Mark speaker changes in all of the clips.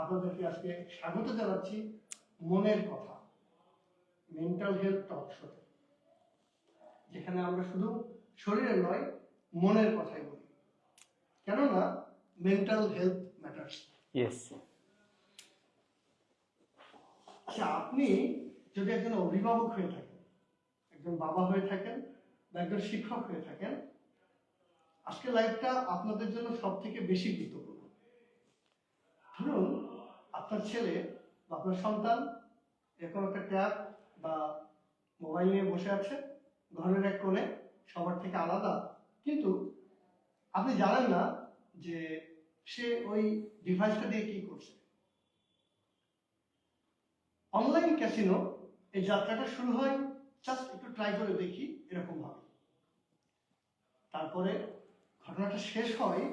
Speaker 1: আপনাদেরকে আজকে স্বাগত জানাচ্ছি মনের কথা, মেন্টাল হেলথ টক শোতে, যেখানে আমরা শুধু শরীরের নয় মনের কথাই বলি, কেননা মেন্টাল হেলথ ম্যাটার্স। আচ্ছা, আপনি যদি একজন অভিভাবক হয়ে থাকেন, একজন বাবা হয়ে থাকেন বা একজন শিক্ষক হয়ে থাকেন, আজকের লাইফটা আপনাদের জন্য সব থেকে বেশি গুরুত্বপূর্ণ। ধরুন আপনার ছেলে বা আপনার সন্তান এরকম একটা ট্যাব বা মোবাইল নিয়ে বসে আছে ঘরের এক কোণে, সবার থেকে আলাদা, কিন্তু আপনি জানেন না যে সে ওই ডিভাইসটা দিয়ে কি করছে। অনলাইন ক্যাসিনো এই যাত্রাটা শুরু হয় জাস্ট একটু ট্রাই করে দেখি এরকম ভাবে, তারপরে ঘটনাটা শেষ হয়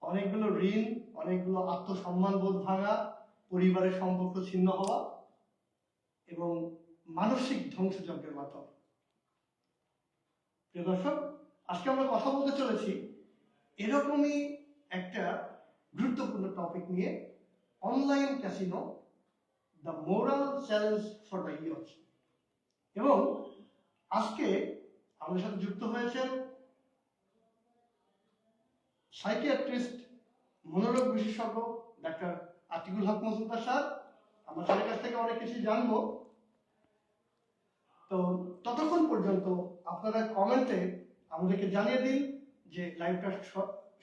Speaker 1: অনেকগুলো ঋণ, অনেকগুলো আত্মসম্মান বোধ ভাঙা, পরিবারের সম্পর্ক ছিন্ন হওয়া এবং মানসিক ধ্বংসযজ্ঞের মাধ্যমে। প্রিয় দর্শক, আজকে আমরা কথা বলতে চলেছি এরকমই একটা গুরুত্বপূর্ণ টপিক নিয়ে, online casino, the moral challenge for the yours. এবং আজকে আমাদের সাথে যুক্ত হয়েছেন সাইকিয়াট্রিস্ট, মনোরোগ বিশেষজ্ঞ ডাক্তার আতিকুল হক মজুমদার স্যার। আমরা তাদের কাছ থেকে অনেক কিছু জানবো। তো ততক্ষণ পর্যন্ত আপনারা কমেন্টে আমাদেরকে জানিয়ে দিন যে লাইভটা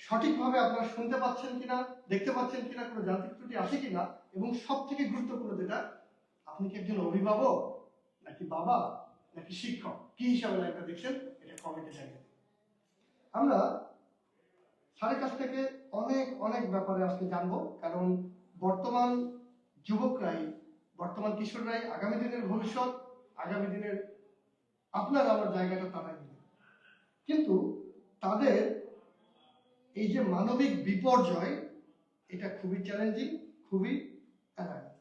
Speaker 1: সঠিকভাবে আপনারা শুনতে পাচ্ছেন কিনা, দেখতে পাচ্ছেন কিনা, কোনো যান্ত্রিক ত্রুটি আছে কিনা, এবং সব থেকে গুরুত্বপূর্ণ যেটা, আপনি কি একজন অভিভাবক নাকি বাবা নাকি শিক্ষক, কি হিসাবে লাইভটা দেখছেন, এটা কমেন্টে জানিয়ে দিন। আমরা স্যারের কাছ থেকে অনেক অনেক ব্যাপারে আজকে জানবো, কারণ বর্তমান যুবকরাই, বর্তমান কিশোররাই আগামী দিনের ভবিষ্যৎ, আগামী দিনের আপনার আমার জায়গাটা তারা নেবে। কিন্তু তাদের এই যে মানবিক বিপর্যয়, এটা খুবই চ্যালেঞ্জিং, খুবই অ্যালার্মিং।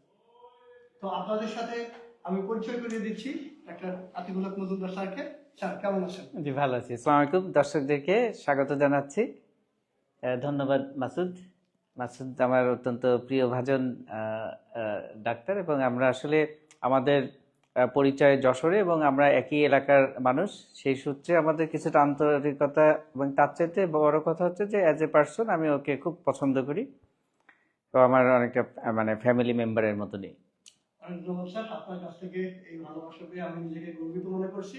Speaker 1: তো আপনাদের সাথে আমি পরিচয় করিয়ে দিচ্ছি ডাক্তার আতিকুল হক মজুমদার স্যারকে। স্যার কেমন আছেন?
Speaker 2: জি, ভালো আছি। আসসালামু আলাইকুম, দর্শকদেরকে স্বাগত জানাচ্ছি। ধন্যবাদ মাসুদ। মাসুদ আমার অত্যন্ত প্রিয় ভাজন ডাক্তার, এবং আমরা আসলে আমাদের পরিচয় যশোরে এবং আমরা একই এলাকার মানুষ, সেই সূত্রে আমাদের কিছুটা আন্তরিকতা, এবং তার চাইতে বড় কথা হচ্ছে যে অ্যাজ এ পার্সন আমি ওকে খুব পছন্দ করি, তো আমার অনেকটা মানে ফ্যামিলি মেম্বারের মতনই।
Speaker 1: অনেক ধন্যবাদ স্যার, আপনার কাছ থেকে এই ভালোবাসা পেয়ে আমি নিজেকে গর্বিত মনে করছি।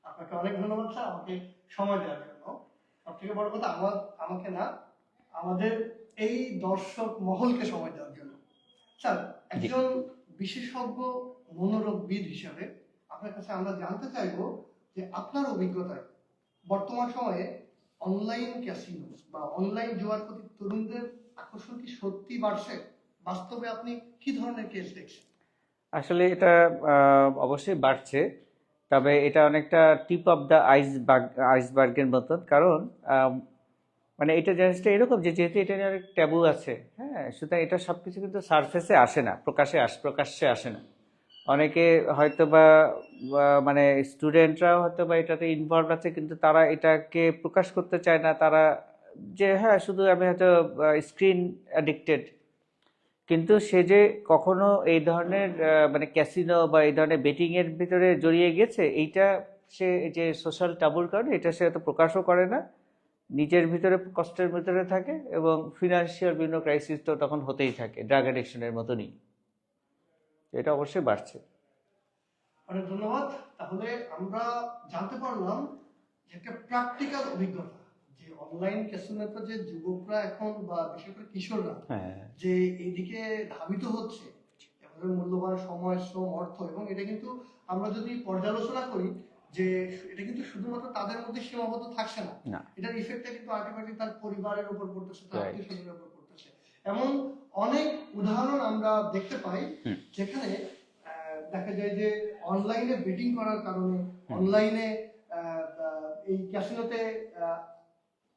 Speaker 1: আপনাকে অনেক ধন্যবাদ স্যার আমাকে সময় দেওয়ার জন্য। সব থেকে বড় কথা আমাকে না, আমাদের এই দর্শক মহলকে সময় দেওয়ার জন্য। স্যার, একজন বিশেষজ্ঞ মনোরোগবিদ হিসাবে আপনার কাছে আমরা জানতে চাইবো যে আপনার অভিজ্ঞতায় বর্তমান সময়ে অনলাইন ক্যাসিনো বা অনলাইন জুয়ার প্রতি তরুণদের আকর্ষণ কি সত্যি বাড়ছে? বাস্তবে আপনি কি ধরনের কেস দেখছেন?
Speaker 2: আসলে এটা অবশ্যই বাড়ছে, তবে এটা অনেকটা টিপ অফ দ্য আইসবার্গের মতন। কারণ মানে এটা জিনিসটা এরকম যে যেহেতু এটা নিয়ে অনেক ট্যাবু আছে, হ্যাঁ, সুতরাং এটা সব কিছু কিন্তু সারফেসে আসে না, প্রকাশ্যে আসে না। অনেকে হয়তো বা মানে স্টুডেন্টরাও হয়তো বা এটাতে ইনভলভ আছে, কিন্তু তারা এটাকে প্রকাশ করতে চায় না। তারা যে হ্যাঁ শুধু আমি হয়তো স্ক্রিন অ্যাডিক্টেড, কিন্তু সে যে কখনো এই ধরনের মানে ক্যাসিনো বা এই ধরনের বেটিংয়ের ভিতরে জড়িয়ে গেছে, এইটা সে যে সোশ্যাল টাবুর কারণে এটা সে হয়তো প্রকাশও করে না, নিজের ভিতরে কষ্টের ভিতরে থাকে, এবং ফিনান্সিয়াল বিভিন্ন ক্রাইসিস তো তখন হতেই থাকে, ড্রাগ অ্যাডিকশনের মতনই। এটা অবশ্যই বাড়ছে।
Speaker 1: অনেক ধন্যবাদ। তাহলে আমরা জানতে পারলাম যে একটা প্র্যাকটিক্যাল অভিজ্ঞতা, যে অনলাইন ক্যাসিনোতে যে যুবকরা এখন বা বিশেষ করে কিশোররা যে এইদিকে ধাবিত হচ্ছে, এভাবে মূল্যবান সময়, শ্রম, অর্থ, এবং এটা কিন্তু আমরা যদি পর্যালোচনা করি যে এটা কিন্তু শুধুমাত্র তাদের মধ্যে সীমাবদ্ধ থাকছে না, এটার ইফেক্টটা কিন্তু আলটিমেটলি তার পরিবারের উপর পড়তেছে, তার আত্মীয় স্বজনের উপর পড়তেছে। এমন অনেক উদাহরণ আমরা দেখতে পাই যেখানে দেখা যায় যে অনলাইনে বেটিং করার কারণে, অনলাইনে এই ক্যাসিনোতে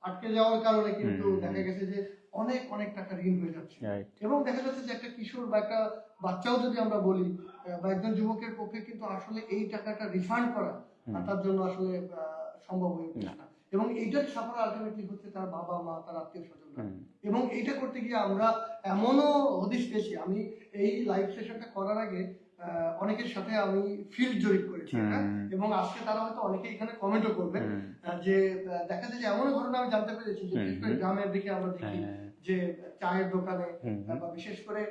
Speaker 1: আটকে যাওয়ার কারণে কিন্তু দেখা গেছে যে অনেক অনেক টাকা ঋণ হয়ে যাচ্ছে। এবং দেখা যাচ্ছে যে একটা কিশোর বা একটা বাচ্চাও যদি আমরা বলি বা একজন যুবকের পক্ষে কিন্তু আসলে এই টাকাটা রিফান্ড করা তার জন্য আসলে সম্ভব হয়ে উঠছে না, এবং এইটার সাফার আলটিমেটলি হচ্ছে তার বাবা মা, তার আত্মীয় স্বজন। না। এবং এইটা করতে গিয়ে আমরা এমনও হদিশ পেয়েছি, আমি এই লাইভ সেশনটা করার আগে অনেকের সাথে আমি ফিল্ড জরিপ করেছি, হ্যাঁ, এবং আজকে তারা হয়তো অনেকে এখানে কমেন্টও করবে যে দেখা যায় যে এমন ঘটনা আমি জানতে পেরেছি যে বিশেষ করে গ্রামের দিকে আমরা দেখি যে চায়ের দোকানে বা বিশেষ করে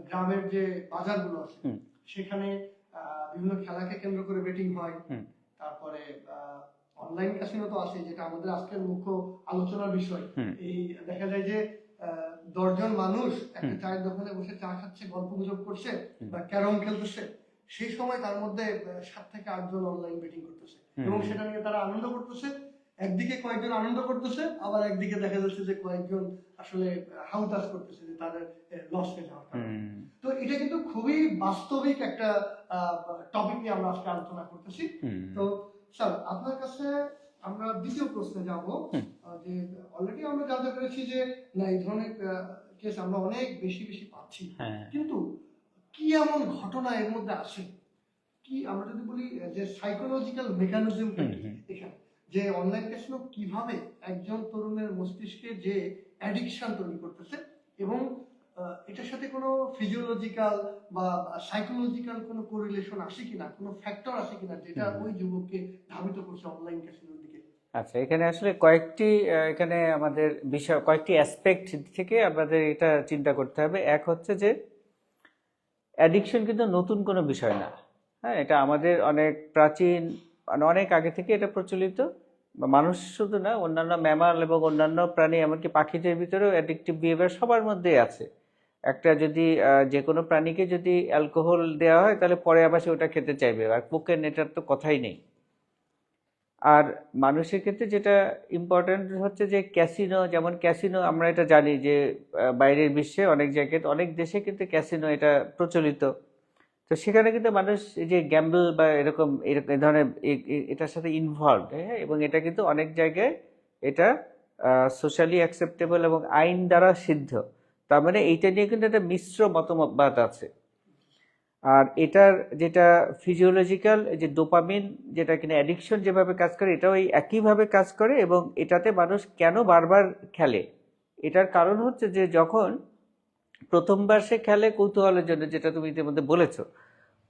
Speaker 1: গ্রামের যে বাজারগুলো আছে সেখানে বিভিন্ন খেলাকে কেন্দ্র করে বেটিং হয়। তারপরে অনলাইন ক্যাসিনো তো আছে, যেটা আমাদের আজকের মুখ্য আলোচনার বিষয়। এই দেখা যায় যে 10 জন মানুষ একটা চায়ের দোকানে বসে চা খাচ্ছে, গল্প গুজব করছে বা ক্যারম খেলতেছে, সেই সময় তার মধ্যে 7 থেকে 8 জন অনলাইন বেটিং করতেছে এবং সেটা নিয়ে তারা আনন্দ করতেছে। একদিকে কয়েকজন আনন্দ করতেছে, আবার একদিকে দেখা যাচ্ছে যে কয়েকজন আসলে হাউতাস করতেছে যে তাদের লস হয়ে যাওয়ার কারণে। তো এটা কিন্তু খুবই বাস্তবিক একটা টপিক নিয়ে আমরা আজকে আলোচনা করতেছি। তো স্যার, আপনার কাছে আমরা দ্বিতীয় প্রশ্নে যাব, যে অলরেডি আমরা জানতে পেরেছি যে না এই ধরনের কেস আমরা অনেক বেশি বেশি পাচ্ছি, কিন্তু কি এমন ঘটনা এর মধ্যে আসে, কি আমরা যদি বলি যে সাইকোলজিক্যাল মেকানিজম এখানে, যে অনলাইন ক্যাসিনো কিভাবে একজন তরুণের মস্তিষ্কে যে অ্যাডিকশন তৈরি করতেছে এবং এটার সাথে কোনো ফিজিওলজিক্যাল বা সাইকোলজিক্যাল কোনো কোরিলেশন আসে কিনা, কোনো ফ্যাক্টর আসে কিনা যেটা ওই যুবককে ধাবিত করছে অনলাইন ক্যাসিনোর দিকে?
Speaker 2: আচ্ছা, এখানে আসলে কয়েকটি এখানে আমাদের বিষয়, কয়েকটি অ্যাসপেক্ট থেকে আমাদের এটা চিন্তা করতে হবে। এক হচ্ছে যে অ্যাডিকশন কিন্তু নতুন কোনো বিষয় না, হ্যাঁ, এটা আমাদের অনেক প্রাচীন, মানে অনেক আগে থেকে এটা প্রচলিত। মানুষ শুধু না, অন্যান্য ম্যামাল এবং অন্যান্য প্রাণী, এমনকি পাখিদের ভিতরেও অ্যাডিকটিভ বিহেভিয়ার সবার মধ্যেই আছে। একটা যদি যে কোনো প্রাণীকে যদি অ্যালকোহল দেওয়া হয় তাহলে পরে আবার সে ওটা খেতে চাইবে, আর কোকেন এটার তো কথাই নেই। আর মানুষের ক্ষেত্রে যেটা ইম্পর্টেন্ট হচ্ছে যে ক্যাসিনো, যেমন ক্যাসিনো আমরা এটা জানি যে বাইরের বিশ্বে অনেক জায়গায়, অনেক দেশে কিন্তু ক্যাসিনো এটা প্রচলিত। তো সেখানে কিন্তু মানুষ এই যে গ্যাম্বল বা এরকম এই ধরনের এটার সাথে ইনভলভ, হ্যাঁ, এবং এটা কিন্তু অনেক জায়গায় এটা সোশ্যালি অ্যাকসেপ্টেবল এবং আইন দ্বারা সিদ্ধ। তার মানে এইটা নিয়ে কিন্তু একটা মিশ্র মতবাদ আছে। আর এটার যেটা ফিজিওলজিক্যাল, যে ডোপামিন, যেটা কিনা অ্যাডিকশন যেভাবে কাজ করে, এটাও এই একইভাবে কাজ করে। এবং এটাতে মানুষ কেন বারবার খেলে, এটার কারণ হচ্ছে যে যখন প্রথমবার সে খেলে কৌতূহলের জন্য, যেটা তুমি ইতিমধ্যে বলেছো,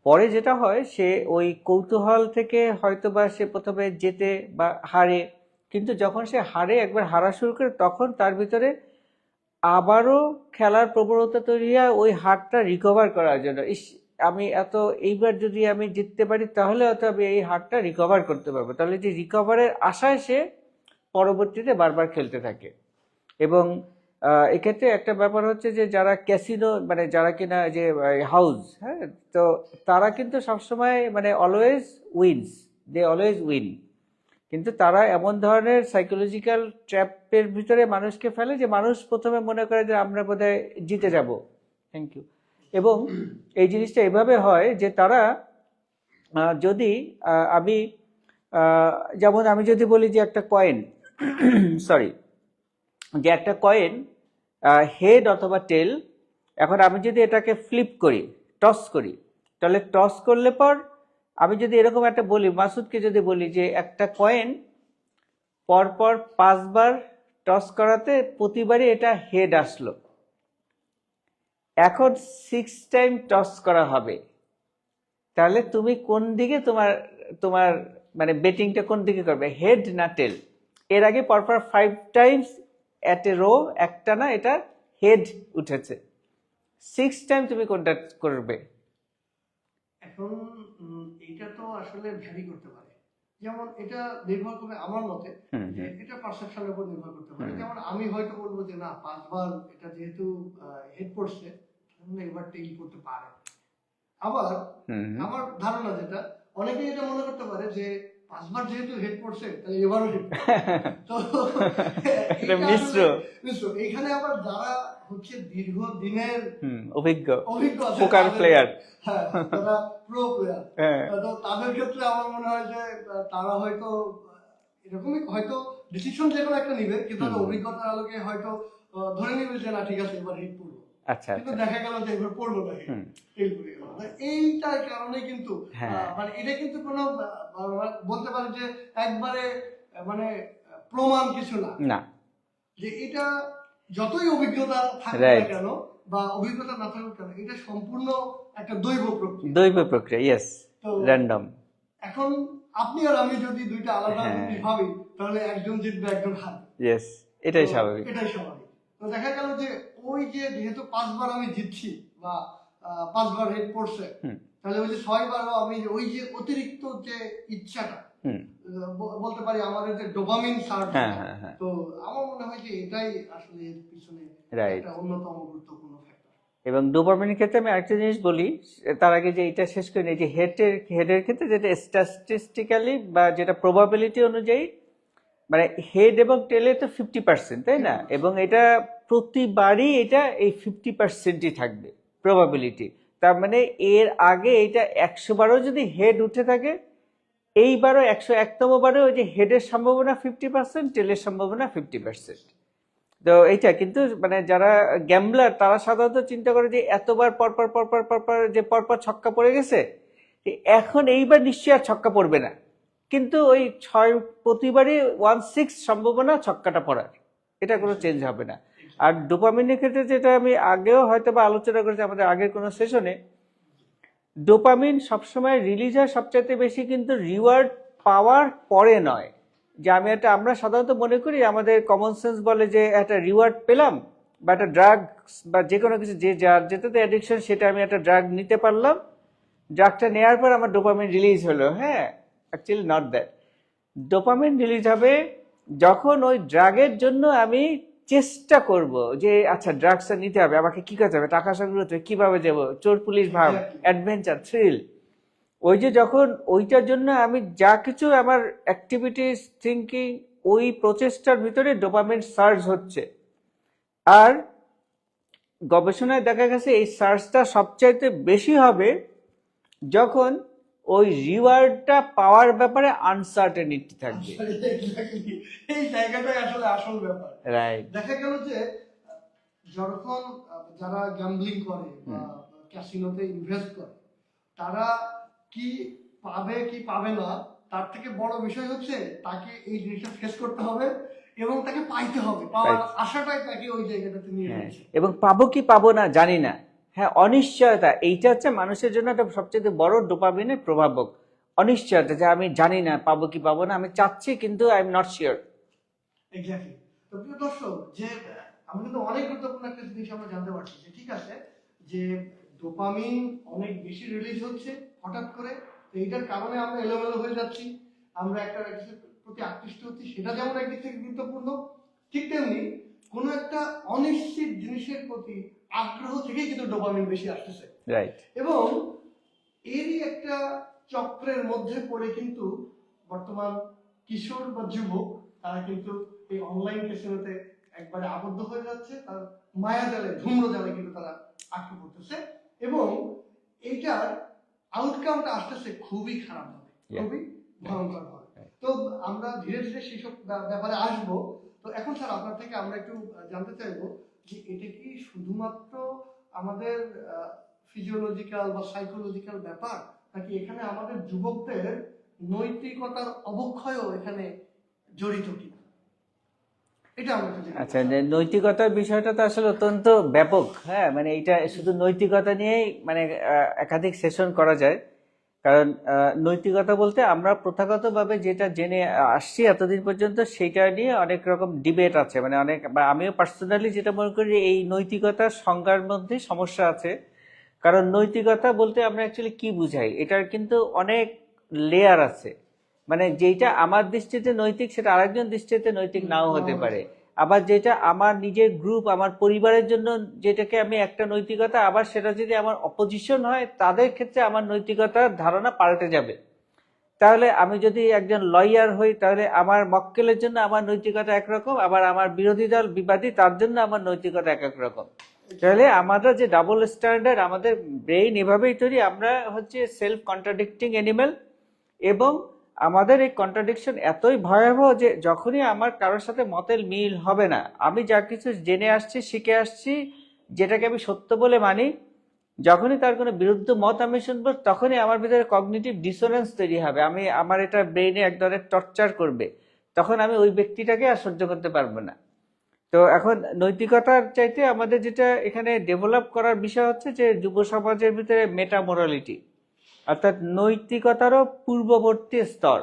Speaker 2: পরে যেটা হয় সে ওই কৌতূহল থেকে হয়তো বা সে প্রথমে জেতে বা হারে, কিন্তু যখন সে হারে, একবার হারা শুরু করে, তখন তার ভিতরে আবারও খেলার প্রবণতা তৈরি হয় ওই হারটা রিকভার করার জন্য। আমি এইবার যদি আমি জিততে পারি তাহলে হয়তো আমি এই হারটা রিকভার করতে পারবো। তাহলে যে রিকভারের আশায় সে পরবর্তীতে বারবার খেলতে থাকে। এবং এক্ষেত্রে একটা ব্যাপার হচ্ছে যে যারা ক্যাসিনো, মানে যারা কিনা যে হাউস, হ্যাঁ, তো তারা কিন্তু সবসময় মানে always wins, they always win. কিন্তু তারা এমন ধরনের সাইকোলজিক্যাল ট্র্যাপের ভিতরে মানুষকে ফেলে যে মানুষ প্রথমে মনে করে যে আমরা বোধহয় জিতে যাব। Thank you. এবং এই জিনিসটা এভাবে হয় যে তারা যদি আমি যেমন আমি যদি বলি যে একটা কয়েন সরি যে একটা কয়েন হেড অথবা টেল, এখন আমি যদি এটাকে ফ্লিপ করি, টস করি, তাহলে টস করলে পর আমি যদি এরকম একটা বলি, মাসুদকে যদি বলি যে একটা কয়েন পরপর 5 বার টস করাতে প্রতিবারই এটা হেড আসলো, এখন 6 টাইম টস করা হবে, তাহলে তুমি কোন দিকে তোমার তোমার মানে বেটিংটা কোন দিকে করবে, হেড না টেল? এর আগে পরপর 5 টাইমস এট এ রো একটা না এটা হেড উঠেছে, 6 টাইম তুমি কোনটা করবে?
Speaker 1: এখন এটা তো আসলে ভ্যারি করতে পারে, যেমন এটা নির্ভর করবে আমার মতে যে এটা পারসেপশনের উপর নির্ভর করতে পারে। যেমন আমি হয়তো বলবো যে না 5 বার এটা যেহেতু হেড পড়ছে তাহলে এবার টেইল করতে পারে। আবার আমার ধারণা যেটা, অনেকেই এটা মনে করতে পারে যে 5 বার যেহেতু হেড পড়ছে তাহলে এবারও হেড তো
Speaker 2: এটা মিশ্র।
Speaker 1: এখানে আবার যারা হচ্ছে দীর্ঘদিনের
Speaker 2: অভিজ্ঞ পোকার প্লেয়ার,
Speaker 1: হ্যাঁ, যারা প্রো প্লেয়ার, তো তাদের ক্ষেত্রে আমার মনে হয় যে তারা হয়তো এরকমই হয়তো ডিসিশন যে কোনো একটা নিবে, কিন্তু অভিজ্ঞতার আলোকে হয়তো ধরে নিবে যে না ঠিক আছে এবার হেড পড়লো।
Speaker 2: আচ্ছা,
Speaker 1: কিন্তু দেখা গেল যে এবার পড়লো না, এইটার কারণে কিন্তু মানে এটা কিন্তু কোনো বলতে পারে যে একবারে মানে প্রমাণ কিছু না, যে এটা যতই অভিজ্ঞতা থাকুক না
Speaker 2: Right.
Speaker 1: কেন বা অভিজ্ঞতা না থাকুক কেন, এটা সম্পূর্ণ একটা দৈব প্রক্রিয়া।
Speaker 2: দৈব প্রক্রিয়া, ইয়েস,
Speaker 1: তো
Speaker 2: র্যান্ডম।
Speaker 1: এখন আপনি আর আমি যদি দুইটা আলাদা
Speaker 2: হ্যাঁ।
Speaker 1: জিনিস ভাবি, তাহলে একজন জিতবে একজন হারবে।
Speaker 2: ইয়েস, এটাই
Speaker 1: তো
Speaker 2: স্বাভাবিক।
Speaker 1: এটাই স্বাভাবিক। তো দেখা গেল যে ওই যে যেহেতু 5 বার আমি জিতছি বা 5 বার হেড পড়ছে,
Speaker 2: হুম।
Speaker 1: তাহলে ওই যে 6 বারও আমি ওই যে অতিরিক্ত যে ইচ্ছাটা,
Speaker 2: হুম।
Speaker 1: বলতে পারি আমাদের যে ডোপামিন সার্জ,
Speaker 2: হ্যাঁ, হ্যাঁ, হ্যাঁ।
Speaker 1: তো আমার মনে হয় যে এটাই আসলে এর পিছনে
Speaker 2: Right.
Speaker 1: একটা অন্যতম গুরুত্বপূর্ণ ফ্যাক্টর।
Speaker 2: এবং ডোপামিনের ক্ষেত্রে আমি আরেকটা জিনিস বলি, তার আগে যে এটা শেষ করে নিই, যে হেডের ক্ষেত্রে যেটা স্ট্যাটিস্টিক্যালি বা যেটা প্রবাবিলিটি অনুযায়ী, মানে হেড এবং টেলে তো 50%, তাই না? এবং এটা প্রতিবারই এটা এই 50%ই থাকবে প্রবাবিলিটি। তার মানে এর আগে এটা 100 বারও যদি হেড উঠে থাকে, এইবারও 101তম বারে ওই যে হেডের সম্ভাবনা 50%, টেলের সম্ভাবনা 50%। তো এইটা কিন্তু মানে যারা গ্যাম্বলার তারা সাধারণত চিন্তা করে যে এতবার পরপর পরপর পরপর যে পরপর ছক্কা পড়ে গেছে, এখন এইবার নিশ্চয়ই আর ছক্কা পড়বে না, কিন্তু ওই 6 প্রতিবারই 1/6 সম্ভাবনা ছক্কাটা পড়ার, এটা কোনো চেঞ্জ হবে না। আর ডোপামিনের ক্ষেত্রে যেটা আমি আগেও হয়তো বা আলোচনা করেছি আমাদের আগের কোনো সেশনে, ডোপামিন সবসময় রিলিজ হয় সবচাইতে বেশি কিন্তু রিওয়ার্ড পাওয়ার পরে নয়। যে আমরা সাধারণত মনে করি, আমাদের কমন সেন্স বলে যে একটা রিওয়ার্ড পেলাম বা একটা ড্রাগস বা যে কোনো কিছু, যে যার যেটাতে অ্যাডিকশন সেটা আমি একটা ড্রাগ নিতে পারলাম, ড্রাগটা নেওয়ার পর আমার ডোপামিন রিলিজ হলো। হ্যাঁ, actually not that. Dopamine release হবে যখন ওই ড্রাগের জন্য আমি চেষ্টা করব যে আচ্ছা ড্রাগসটা নিতে হবে, আমাকে কি করতে হবে, টাকা সংগ্রহ করতে হবে, কিভাবে যাবো, চোর পুলিশ ভাব, অ্যাডভেঞ্চার, থ্রিল। ওই যে যখন ওইটার জন্য আমি যা কিছু আমার অ্যাক্টিভিটিস, থিঙ্কিং, ওই প্রচেষ্টার ভিতরে ডোপামিন সার্জ হচ্ছে। আর গবেষণায় দেখা গেছে এই সার্জটা সবচাইতে বেশি হবে যখন ওই রিওয়ার্ডটা পাওয়ার ব্যাপারে আনসার্টেনিটি থাকবে।
Speaker 1: এই জায়গাটাই আসলে আসল ব্যাপার।
Speaker 2: রাইট।
Speaker 1: দেখা গেল যে যখন যারা গ্যাম্বলিং করে বা ক্যাসিনোতে ইনভেস্ট করে, তারা কি পাবে কি পাবে না তার থেকে বড় বিষয় হচ্ছে তাকে এই জিনিসটা ফেস করতে হবে এবং তাকে পাইতে হবে, পাওয়ার আশাটাই তাকে ওই জায়গাটাতে নিয়ে যাচ্ছে।
Speaker 2: এবং পাবো কি পাবো না জানি না, হ্যাঁ, অনিশ্চয়তা, এইটা হচ্ছে মানুষের জন্য একটা সবচেয়ে বড় ডোপামিনের প্রভাবক। অনিশ্চয়তা, যে আমি জানি না পাবো কি পাবো না, আমি চাচ্ছি কিন্তু I am not sure.
Speaker 1: Exactly. তো প্রিয় দর্শক, যে আমরা কিন্তু অনেক গুরুত্বপূর্ণ একটা জিনিস আমরা জানতে পারছি যে ঠিক আছে যে ডোপামিন অনেক বেশি রিলিজ হচ্ছে হঠাৎ করে, তো এইটার কারণে আমরা এলোমেলো হয়ে যাচ্ছি, আমরা একটা কিছুর প্রতি আকৃষ্ট হচ্ছি, সেটা যেমন একদিক থেকে গুরুত্বপূর্ণ, ঠিক তেমনি কোনো একটা অনিশ্চিত জিনিসের প্রতি আগ্রহ থেকেই কিন্তু ডোপামিন বেশি আসতেছে।
Speaker 2: রাইট।
Speaker 1: এবং এরই একটা চক্রের মধ্যে পড়ে কিন্তু বর্তমান কিশোর বা যুবক তারা কিন্তু এই অনলাইন ক্যাসিনোতে একবারে আবদ্ধ হয়ে যাচ্ছে, তার মায়াজালে, ধূম্রজালে কিন্তু তারা আটকে পড়তেছে এবং এইটার আউটকামটা আসতেছে খুবই খারাপ হবে, খুবই ভয়ঙ্কর হবে। তো আমরা ধীরে ধীরে সেসব ব্যাপারে আসবো। তো এখন স্যার আপনার থেকে আমরা একটু জানতে চাইবো যে এটা কি শুধুমাত্র আমাদের ফিজিওলজিক্যাল বা সাইকোলজিক্যাল ব্যাপার, নাকি এখানে আমাদের যুবকদের নৈতিকতার অবক্ষয়ও এখানে জড়িত কিনা, এটা আমরা একটু জানতে চাই।
Speaker 2: আচ্ছা, নৈতিকতার বিষয়টা তো আসলে অত্যন্ত ব্যাপক। হ্যাঁ, মানে এটা শুধু নৈতিকতা নিয়েই মানে একাধিক সেশন করা যায়। কারণ নৈতিকতা বলতে আমরা প্রথাগতভাবে যেটা জেনে আসছি এতদিন পর্যন্ত, সেটা নিয়ে অনেক রকম ডিবেট আছে। মানে অনেক, বা আমিও পার্সোনালি যেটা মনে করি যে এই নৈতিকতার সংজ্ঞার মধ্যে সমস্যা আছে। কারণ নৈতিকতা বলতে আমরা অ্যাকচুয়ালি কি বুঝাই, এটার কিন্তু অনেক লেয়ার আছে। মানে যেটা আমার দৃষ্টিতে নৈতিক সেটা আরেকজন দৃষ্টিতে নৈতিক নাও হতে পারে। আবার যেটা আমার নিজের গ্রুপ, আমার পরিবারের জন্য যেটাকে আমি একটা নৈতিকতা, আবার সেটা যদি আমার অপোজিশন হয় তাদের ক্ষেত্রে আমার নৈতিকতার ধারণা পাল্টে যাবে। তাহলে আমি যদি একজন লয়ার হই, তাহলে আমার মক্কেলের জন্য আমার নৈতিকতা একরকম, আবার আমার বিরোধী দল বিবাদী তার জন্য আমার নৈতিকতা এক এক রকম। তাহলে আমাদের যে ডাবল স্ট্যান্ডার্ড, আমাদের ব্রেইন এভাবেই তৈরি, আমরা হচ্ছে সেলফ কন্ট্রাডিক্টিং অ্যানিমেল। এবং আমাদের এই কন্ট্রাডিকশন এতই ভয়াবহ যে যখনই আমার কারোর সাথে মতের মিল হবে না, আমি যা কিছু জেনে আসছি, শিখে আসছি, যেটাকে আমি সত্য বলে মানি, যখনই তার কোনো বিরুদ্ধ মত আমি শুনবো, তখনই আমার ভিতরে কগনিটিভ ডিসোনেন্স তৈরি হবে। আমার এটা ব্রেইনে এক ধরনের টর্চার করবে, তখন আমি ওই ব্যক্তিটাকে আর সহ্য করতে পারবো না। তো এখন নৈতিকতার চাইতে আমাদের যেটা এখানে ডেভেলপ করার বিষয় হচ্ছে যে যুব সমাজের ভিতরে মেটা মোরালিটি, অর্থাৎ নৈতিকতারও পূর্ববর্তী স্তর।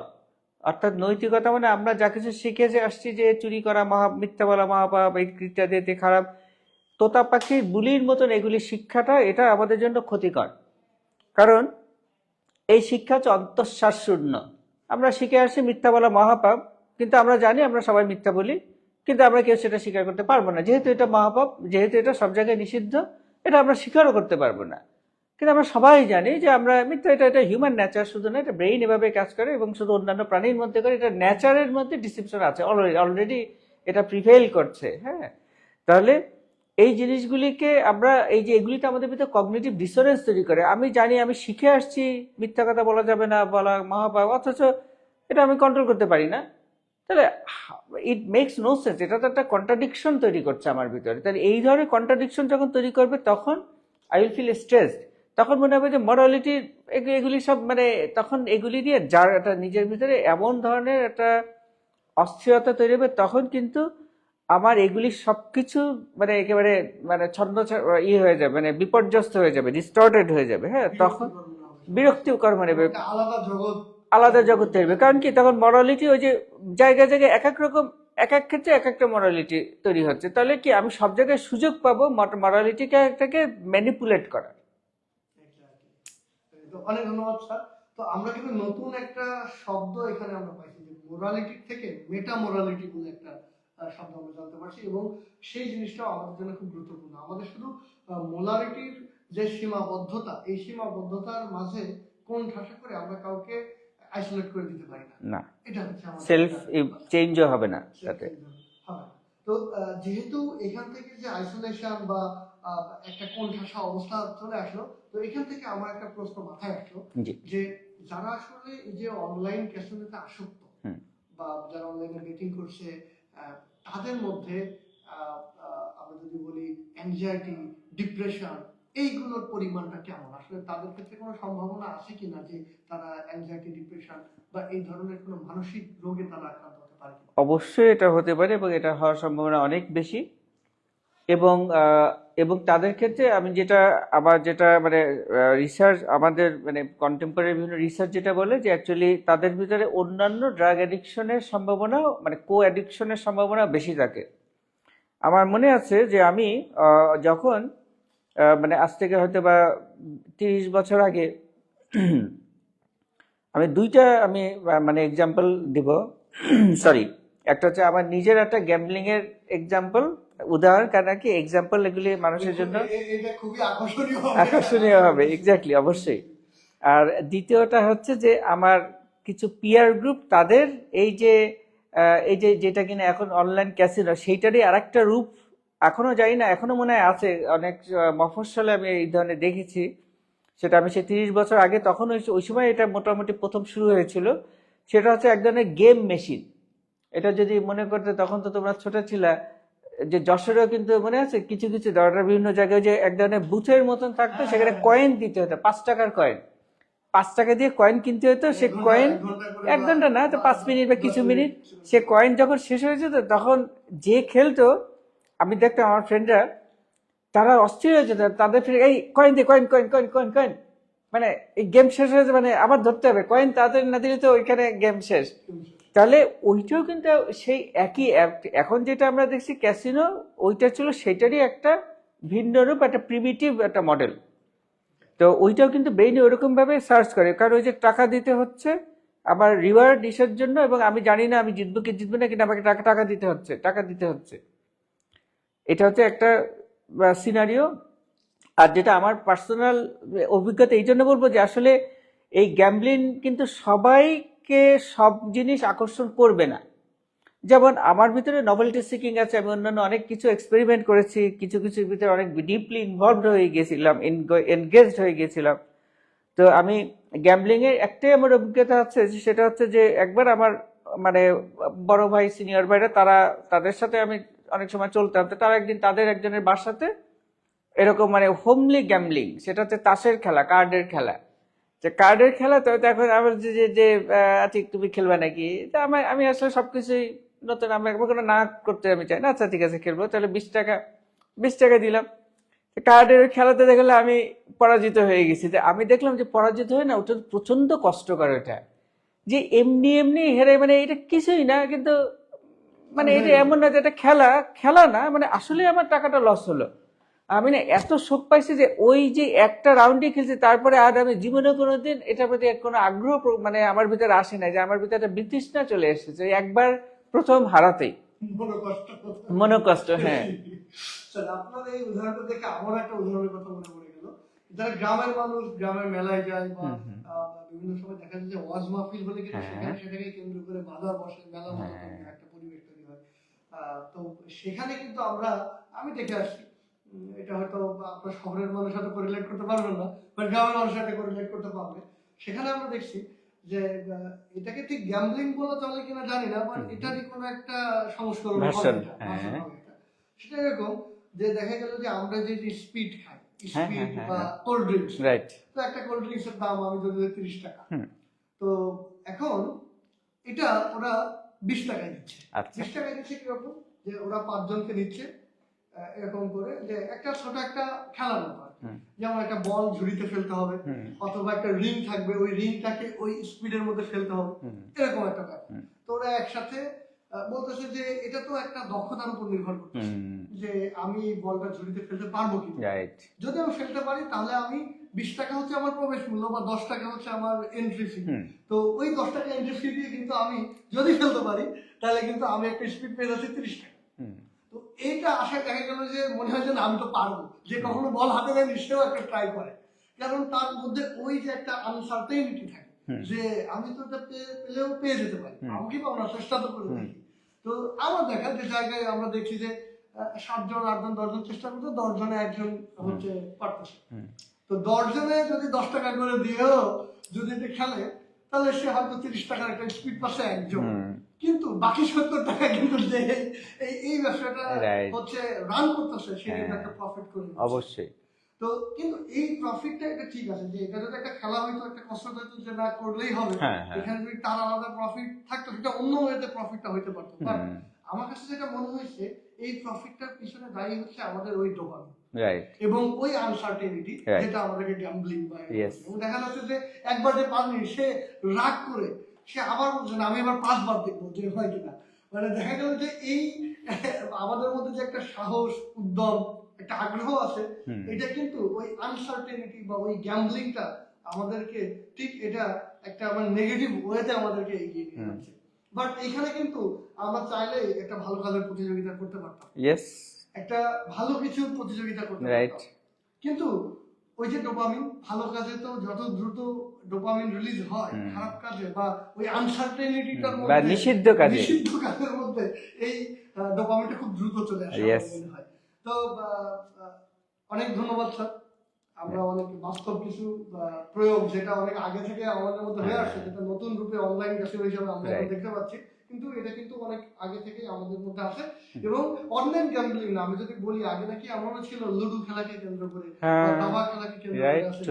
Speaker 2: অর্থাৎ নৈতিকতা মানে আমরা যা কিছু শিখে যে আসছি যে চুরি করা মিথ্যা বলা মহাপাপ, এই ইত্যাদি খারাপ, তোতা পাখির বুলির মতন এগুলি শিক্ষাটা এটা আমাদের জন্য ক্ষতিকর। কারণ এই শিক্ষা হচ্ছে অন্তঃশ্বাস শূন্য। আমরা শিখে আসছি মিথ্যা বলা মহাপাপ, কিন্তু আমরা জানি আমরা সবাই মিথ্যা বলি, কিন্তু আমরা কেউ সেটা স্বীকার করতে পারবো না। যেহেতু এটা মহাপাপ, যেহেতু এটা সব জায়গায় নিষিদ্ধ, এটা আমরা স্বীকারও করতে পারবো না। কিন্তু আমরা সবাই জানি যে আমরা মিথ্যা, এটা হিউম্যান নেচার, শুধু না এটা ব্রেইন এভাবে কাজ করে এবং শুধু অন্যান্য প্রাণীর মধ্যে করে, এটা নেচারের মধ্যে ডিসিপশন আছে, অলরেডি এটা প্রিভেল করছে। হ্যাঁ, তাহলে এই জিনিসগুলিকে আমরা এই যে এগুলিতে আমাদের ভিতরে কগনিটিভ ডিসোনেন্স তৈরি করে। আমি জানি, আমি শিখে আসছি মিথ্যা কথা বলা যাবে না, বলা মহাপাপ, অথচ এটা আমি কন্ট্রোল করতে পারি না। তাহলে ইট মেক্স নো সেন্স, এটা তো একটা কন্ট্রাডিকশন তৈরি করছে আমার ভিতরে। তাহলে এই ধরনের কন্ট্রাডিকশন যখন তৈরি করবে তখন আই উইল ফিল স্ট্রেসড। তখন মনে হবে যে মরালিটি এগুলি সব মানে তখন এগুলি দিয়ে যার একটা নিজের ভিতরে এমন ধরনের একটা অস্থিরতা তৈরি হবে, তখন কিন্তু আমার এগুলি সবকিছু মানে একেবারে মানে ছন্ন ইয়ে হয়ে যাবে, মানে বিপর্যস্ত হয়ে যাবে, ডিস্টর্টেড হয়ে যাবে। হ্যাঁ, তখন বিরক্তিকর মনে হবে, আলাদা জগৎ তৈরি হবে। কারণ কি তখন মরালিটি ওই যে জায়গায় জায়গায় এক এক রকম, এক এক ক্ষেত্রে এক একটা মরালিটি তৈরি হচ্ছে। তাহলে কি আমি সব জায়গায় সুযোগ পাবো মরালিটিকে ম্যানিপুলেট করার।
Speaker 1: অনেক ধন্যবাদ স্যার। তো আমরা কিন্তু নতুন একটা শব্দ এখানে আমরা পাইছি, যে মোরালিটি থেকে মেটা মোরালিটি বলে একটা শব্দ আমরা জানতে পারছি, এবং সেই জিনিসটাও আমাদের জন্য খুব গুরুত্বপূর্ণ। আমাদের শুধু মোরালিটির যে সীমাবদ্ধতা, এই সীমাবদ্ধতার মাঝে কোন ঠাসা করে আমরা কাউকে আইসোলেট করে দিতে পারি না। এটা হচ্ছে আমাদের
Speaker 2: সেলফ চেঞ্জও হবে না তাতে।
Speaker 1: তো যেহেতু এখান থেকে যে আইসোলেশন বা একটা কোণঠাসা অবস্থা চলে আসলো, তো এখান থেকে আমার একটা প্রশ্ন মাথায় আসলো যে যারা আসলে এই যে অনলাইন ক্যাসিনোতে আসক্ত বা যারা অনলাইনে বেটিং করছে, তাদের মধ্যে আমরা যদি বলি অ্যাংজাইটি, ডিপ্রেশন, এইগুলোর পরিমাণটা কেমন? আসলে তাদের ক্ষেত্রে কোনো সম্ভাবনা আছে কিনা যে তারা অ্যাংজাইটি, ডিপ্রেশন বা এই ধরনের কোনো মানসিক রোগে তারা আক্রান্ত হতে পারে?
Speaker 2: অবশ্যই এটা হতে পারে এবং এটা হওয়ার সম্ভাবনা অনেক বেশি। এবং তাদের ক্ষেত্রে আমি যেটা মানে রিসার্চ, আমাদের মানে কন্টেম্পোরারি বিভিন্ন রিসার্চ যেটা বলে যে অ্যাকচুয়ালি তাদের ভিতরে অন্যান্য ড্রাগ অ্যাডিকশনের সম্ভাবনা, মানে কো অ্যাডিকশনের সম্ভাবনা বেশি থাকে। আমার মনে আছে যে আমি যখন মানে আজ থেকে হয়তো বা 30 বছর আগে আমি দুইটা মানে এক্সাম্পল দিব। সরি, একটা হচ্ছে আমার নিজের একটা গ্যাম্বলিং এর এক্সাম্পল, উদাহরণ, কারণ কি এক্সাম্পল এগুলি মানুষের জন্য আকর্ষণীয় হবে। এক্স্যাক্টলি, অবশ্যই। আর দ্বিতীয়টা হচ্ছে যে আমার কিছু পিয়ার গ্রুপ, তাদের এই যে যেটা কিনা এখন অনলাইন ক্যাসিনো, সেইটারই আরেকটা রূপ, এখনো জানি না, এখনো মনে হয় আছে অনেক মফস্বলে আমি এই ধরনের দেখেছি। সেটা আমি সেই 30 বছর আগে, তখন ওই সময় এটা মোটামুটি প্রথম শুরু হয়েছিল। সেটা হচ্ছে এক ধরনের গেম মেশিন। এটা যদি মনে করতে, তখন তো তোমরা ছোট ছিলা, যে যশোরেও কিন্তু মনে আছে কিছু কিছু দরকার বিভিন্ন জায়গায় যে এক ধরনের বুথের মতন থাকতো, সেখানে কয়েন দিতে হতো, 5 টাকার কয়েন, 5 টাকা দিয়ে কয়েন কিনতে হতো। সে কয়েন 1 ঘন্টা না, তো 5 মিনিট বা কিছু মিনিট, সে কয়েন যখন শেষ হয়ে যেত তখন যে খেলতো, আমি দেখতাম আমার ফ্রেন্ডরা তারা অস্থির হয়ে যেত, তাদের ফিরে এই কয়েন দিয়ে coin coin coin coin coin, মানে এই গেম শেষ হয়েছে, মানে আবার ধরতে হবে, কয়েন তাড়াতাড়ি না দিলে তো ওইখানে গেম শেষ। তাহলে ওইটাও কিন্তু সেই একই, এখন যেটা আমরা দেখছি ক্যাসিনো, ওইটা ছিল সেটারই একটা ভিন্ন রূপ, একটা প্রিমিটিভ একটা মডেল। তো ওইটাও কিন্তু ব্রেইনে ওরকম ভাবে সার্চ করে, কারণ ওই যে টাকা দিতে হচ্ছে আমার রিওয়ার্ড ইসের জন্য, এবং আমি জানি না আমি জিতবো কি জিতবো না, কিন্তু আমাকে টাকা দিতে হচ্ছে। এটা হচ্ছে একটা সিনারিও। আর যেটা আমার পার্সোনাল অভিজ্ঞতা, এই জন্য বলবো যে আসলে এই গ্যাম্বলিং কিন্তু সবাইকে সব জিনিস আকর্ষণ করবে না। যেমন আমার ভিতরে নভেলটি সিকিং আছে, আমি অন্যান্য অনেক কিছু এক্সপেরিমেন্ট করেছি, কিছু কিছুর ভিতরে অনেক ডিপলি ইনভলভড হয়ে গেছিলাম, এনগেজড হয়ে গেছিলাম। তো আমি গ্যাম্বলিং এর একটাই আমার অভিজ্ঞতা আছে, সেটা হচ্ছে যে একবার আমার মানে বড় ভাই, সিনিয়র ভাইরা, তাদের সাথে আমি অনেক সময় চলতাম। তো তারা একদিন তাদের একজনের বাসাতে এরকম মানে হোমলি গ্যাম্বলিং, সেটা হচ্ছে তাসের খেলা, কার্ডের খেলা। যে কার্ডের খেলা, তো এখন আমার যে আচ্ছা তুমি খেলবে নাকি, তা আমি আসলে সবকিছুই নতুন আমি একবার কোনো না করতে আমি চাই না, আচ্ছা ঠিক আছে খেলবো, তাহলে 20 টাকা দিলাম। কার্ডের খেলাতে দেখলে আমি পরাজিত হয়ে গেছি। আমি দেখলাম যে পরাজিত হয়ে না, ওটা প্রচন্ড কষ্টকর। ওটা যে এমনি এমনি হেরে, মানে এটা কিছুই না, কিন্তু মানে এটা এমন না যে এটা খেলা না, মানে আসলে আমার টাকাটা লস হলো। আমি না এত শোক পাইছি যে ওই যে একটা রাউন্ডই খেলছি, তারপরে আর আমি জীবনে কোনোদিন এটার প্রতি কোনো আগ্রহ মানে আমার ভিতরে আসে না, যে আমার ভিতরে একটা বিতৃষ্ণা চলে এসেছে একবার প্রথম হারাতেই মনোকষ্ট। হ্যাঁ,
Speaker 1: স্যার আপনার এই উদাহরণটা দেখে আমার একটা উদাহরণের কথা মনে পড়ে গেল। যারা গ্রামের মানুষ গ্রামের মেলায় যায় বা বিভিন্ন সময় দেখা যায় যে ওয়াজ মাহফিল বলে কিন্তু সেটাকে কেন্দ্র করে বাজার বসে, মেলা মতো একটা পরিবেশ তৈরি হয়। তো সেখানে কিন্তু আমি দেখে আসছি, এটা হয়তো আপনার শহরের মানুষ হয়তো কোরিলেট করতে পারবেন না, বাট গ্রামের মানুষ হয়তো কোরিলেট করতে পারবে। সেখানে আমরা দেখছি যে এটাকে ঠিক গ্যাম্বলিং বলা চলে কিনা জানি না, বাট এটারই কোনো একটা সংস্করণ সেটা এরকম যে দেখা গেল যে আমরা যে স্পিড খাই, স্পিড বা কোল্ড ড্রিঙ্কস, তো একটা কোল্ড ড্রিঙ্কস এর দাম আমি যদি 30 টাকা, তো এখন এটা ওরা 20 টাকায় দিচ্ছে। 20 টাকায় দিচ্ছে কিরকম, যে ওরা 5 জনকে নিচ্ছে এরকম করে, যে একটা ছোট একটা খেলার ব্যাপার, যেমন একটা বল ঝুড়িতে ফেলতে হবে, অথবা একটা রিং থাকবে, ওই রিংটাকে ওই স্পিডের মধ্যে ফেলতে হবে, এরকম একটা ব্যাপার। তো ওরা একসাথে বলতেছে যে এটা তো একটা দক্ষতার উপর নির্ভর করতেছে, যে আমি বলটা ঝুড়িতে ফেলতে পারবো কি। যদি আমি ফেলতে পারি তাহলে আমি 20 টাকা হচ্ছে আমার প্রবেশ মূল্য, বা 10 টাকা হচ্ছে আমার এন্ট্রি ফি। তো ওই 10 টাকা এন্ট্রি ফি দিয়ে কিন্তু আমি যদি ফেলতে পারি তাহলে কিন্তু আমি একটা স্পিড পেয়ে যাচ্ছি 30 টাকা। তো এইটা আশায় দেখা গেল যে মনে হয় যে আমি তো পারবো, যে কখনো বল হাতে নেয়নি সেও একটা ট্রাই করে, কারণ তার মধ্যে ওই যে একটা আনসার্টেনিটি থাকে যে আমি তো এটা পেলেও পেয়ে যেতে পারি, আমাকে পাবো না, চেষ্টা তো করে দেখি। তো আমার দেখা যে জায়গায় আমরা দেখছি যে 7 জন 8 জন 10 জন চেষ্টা করতো, 10 জনে একজন হচ্ছে পারতেছে। তো 10 জনে যদি 10 টাকা করে দিয়েও যদি এটা খেলে, তাহলে সে হয়তো 30 টাকার একটা স্পিড পাচ্ছে একজন, কিন্তু বাকি 70 টাকা কিন্তু যে এই ব্যবসাটা হচ্ছে রান করতেছে সে কিন্তু একটা প্রফিট করে
Speaker 2: অবশ্যই।
Speaker 1: তো কিন্তু এই প্রফিটটা এটা ঠিক আছে, যে এটা যদি একটা খেলা হইতো, একটা কষ্ট হইতো যে না করলেই হবে, এখানে যদি তার আলাদা প্রফিট থাকতো সেটা অন্য ওয়েতে প্রফিটটা হইতে পারতো। বাট আমার কাছে যেটা মনে হয়েছে এই প্রফিটটার পিছনে দায়ী হচ্ছে আমাদের ওই ডোপামিন এবং ওই আনসার্টেনিটি, যেটা আমাদেরকে গ্যাম্বলিং বা দেখা যাচ্ছে যে একবার যে পারনি সে রাগ করে সে আবার বলছে না আমি এবার 5 বার দেখবো যে হয় কিনা। মানে দেখা গেল যে এই আমাদের মধ্যে যে একটা সাহস, উদ্যম, একটা আগ্রহ আছে, এটা কিন্তু ওই আনসার্টেনিটি বা ওই গ্যাম্বলিংটা আমাদেরকে ঠিক এটা একটা আমার নেগেটিভ ওয়েতে আমাদেরকে এগিয়ে নিয়ে যাচ্ছে। বাট এখানে কিন্তু আমরা চাইলে একটা ভালো কাজের প্রতিযোগিতা করতে পারতাম, একটা ভালো কিছু প্রতিযোগিতা করতে পারতাম, কিন্তু ওই যে ডোপামিন, ভালো কাজে তো যত দ্রুত ডোপামিন রিলিজ হয়, খারাপ কাজে বা ওই আনসার্টেনিটিটার মধ্যে, নিষিদ্ধ কাজের মধ্যে এই ডোপামিনটা খুব দ্রুত চলে আসে মনে হয়। তো অনেক ধন্যবাদ স্যার, আমরা অনেক বাস্তব কিছু প্রয়োগ যেটা অনেক আগে থেকে আমাদের মধ্যে হয়ে আসছে, যেটা নতুন রূপে অনলাইন ক্যাসিনো হিসেবে আমরা দেখতে পাচ্ছি, কিন্তু এটা কিন্তু অনেক আগে থেকে আমাদের মধ্যে আছে। এবং অনলাইন গ্যাম্বলিং না, আমি যদি বলি আগে নাকি এমনও ছিল লুডো খেলাকে কেন্দ্র করে, দাবা খেলাকে কেন্দ্র করে আছে,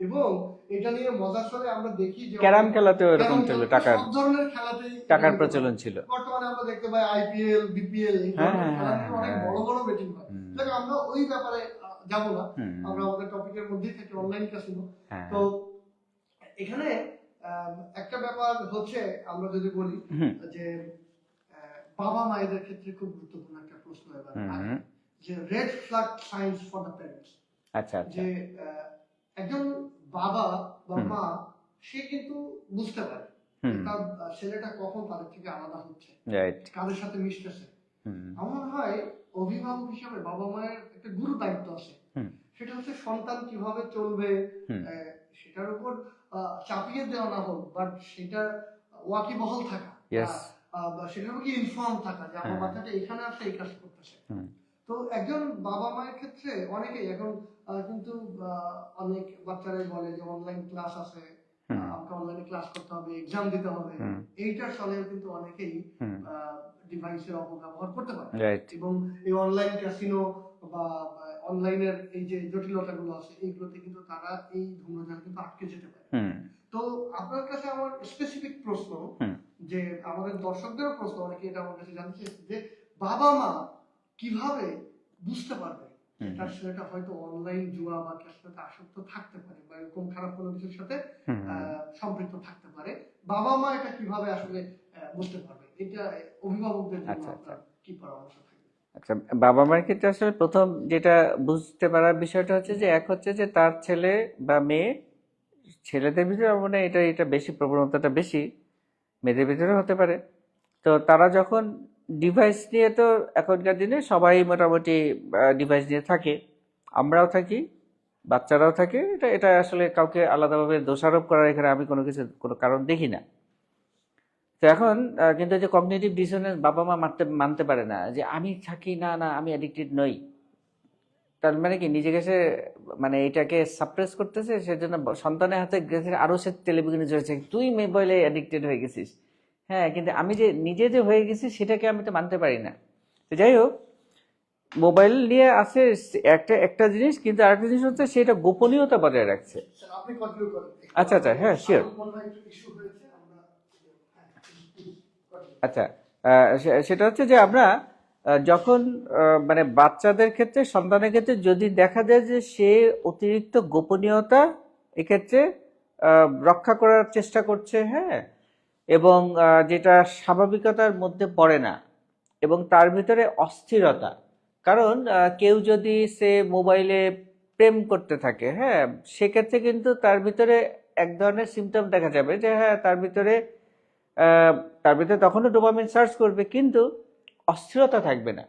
Speaker 1: এবং এটা নিয়ে মজার সাথে আমরা দেখি যে
Speaker 2: ক্যারাম খেলাতেও এরকম ছিল,
Speaker 1: সব ধরনের খেলাতেই
Speaker 2: টাকার প্রচলন ছিল।
Speaker 1: বর্তমানে আমরা দেখতে পাই আইপিএল, বিপিএল, এই ধরনের খেলাতে অনেক বড় বড় বেটিং হয়। আমরা ওই ব্যাপারে যাব না, আমরা আমাদের টপিকের মধ্যেই থাকি, অনলাইন ক্যাসিনো। তো এখানে একটা ব্যাপার হচ্ছে, আমরা যদি বলি যে বাবা মায়েদের ক্ষেত্রে খুব গুরুত্বপূর্ণ একটা প্রশ্ন এবার যে red flag science for the parents. যে একজন বাবা বা মা সে কিন্তু বুঝতে পারে তার ছেলেটা কখন তাদের থেকে আলাদা হচ্ছে, কাদের সাথে মিশতেছে। আমার হয় অভিভাবক হিসাবে বাবা মায়ের একটা গুরু দায়িত্ব আছে, সেটা হচ্ছে সন্তান কিভাবে চলবে সেটার উপর চাপিয়ে দেওয়া না হোক, বাট সেটা ওয়াকিবহাল থাকা, সেটার উপর ইনফর্ম থাকা যে আমার বাচ্চাটা এখানে আসে এই কাজ করতেছে। তো একজন বাবা মায়ের ক্ষেত্রে অনেকেই এখন কিন্তু অনেক বাচ্চারাই বলে যে অনলাইন ক্লাস আছে, আমাকে অনলাইনে ক্লাস করতে হবে, এক্সাম দিতে হবে, এইটার ফলেও কিন্তু অনেকেই ডিভাইসের অপব্যবহার করতে পারে, এবং এই অনলাইন ক্যাসিনো বা অনলাইনের এই যে জটিলতাগুলো আছে এইগুলোতে কিন্তু তারা এই ধূম্রজাল কিন্তু আটকে যেতে পারে। তো আপনার কাছে আমার স্পেসিফিক প্রশ্ন, যে আমাদের দর্শকদেরও প্রশ্ন, অনেকে এটা আমার কাছে জানতে চাইছে যে বাবা মা কিভাবে বুঝতে পারবে তার ছেলেটা হয়তো অনলাইন জুয়া বা ক্যাসিনোতে আসক্ত থাকতে পারে বা এরকম খারাপ কোনো কিছুর সাথে সম্পৃক্ত থাকতে পারে, বাবা মা এটা কিভাবে আসলে বুঝতে পারবে? এটা অভিভাবকদের জন্য আপনার কি পরামর্শ থাকবে?
Speaker 2: আচ্ছা, বাবা মার ক্ষেত্রে আসলে প্রথম যেটা বুঝতে পারার বিষয়টা হচ্ছে যে এক হচ্ছে যে তার ছেলে বা মেয়ে, ছেলেদের ভিতরে মানে এটা বেশি, প্রবণতাটা বেশি, মেয়েদের ভিতরে হতে পারে। তো তারা যখন ডিভাইস নিয়ে, তো এখনকার দিনে সবাই মোটামুটি ডিভাইস নিয়ে থাকে, আমরাও থাকি, বাচ্চারাও থাকে, এটা আসলে কাউকে আলাদাভাবে দোষারোপ করার এখানে আমি কোনো কারণ দেখি না। তো এখন কিন্তু যে কগনিটিভ ডিসোনেন্স বাবা মা মানতে পারে না যে আমি থাকি, না না আমি অ্যাডিক্টেড নই। তার মানে কি নিজেকে সে মানে এটাকে সাপ্রেস করতেছে, সেজন্য সন্তানের হাতে গেছে আরো সে টেলিভিশনে চলেছে, তুই মোবাইলে অ্যাডিক্টেড হয়ে গেছিস। হ্যাঁ, কিন্তু আমি যে নিজে যে হয়ে গেছি সেটাকে আমি তো মানতে পারি না। তো যাই হোক, মোবাইল নিয়ে আছে একটা জিনিস, কিন্তু আরেকটা জিনিস হচ্ছে সেটা গোপনীয়তা বজায় রাখছে।
Speaker 1: আপনি কন্টিনিউ করেন।
Speaker 2: আচ্ছা, হ্যাঁ, শিওর। আচ্ছা, সেটা হচ্ছে যে আমরা যখন মানে বাচ্চাদের ক্ষেত্রে, সন্তানের ক্ষেত্রে যদি দেখা যায় যে সে অতিরিক্ত গোপনীয়তা এক্ষেত্রে রক্ষা করার চেষ্টা করছে, হ্যাঁ, এবং যেটা স্বাভাবিকতার মধ্যে পড়ে না, এবং তার ভিতরে অস্থিরতা, কারণ কেউ যদি সে মোবাইলে প্রেম করতে থাকে, হ্যাঁ, সেক্ষেত্রে কিন্তু তার ভিতরে এক ধরনের সিমটম দেখা যাবে যে হ্যাঁ তার ভিতরে তখনও ডোপামিন সার্চ করবে, কিন্তু অস্থিরতা থাকবে না।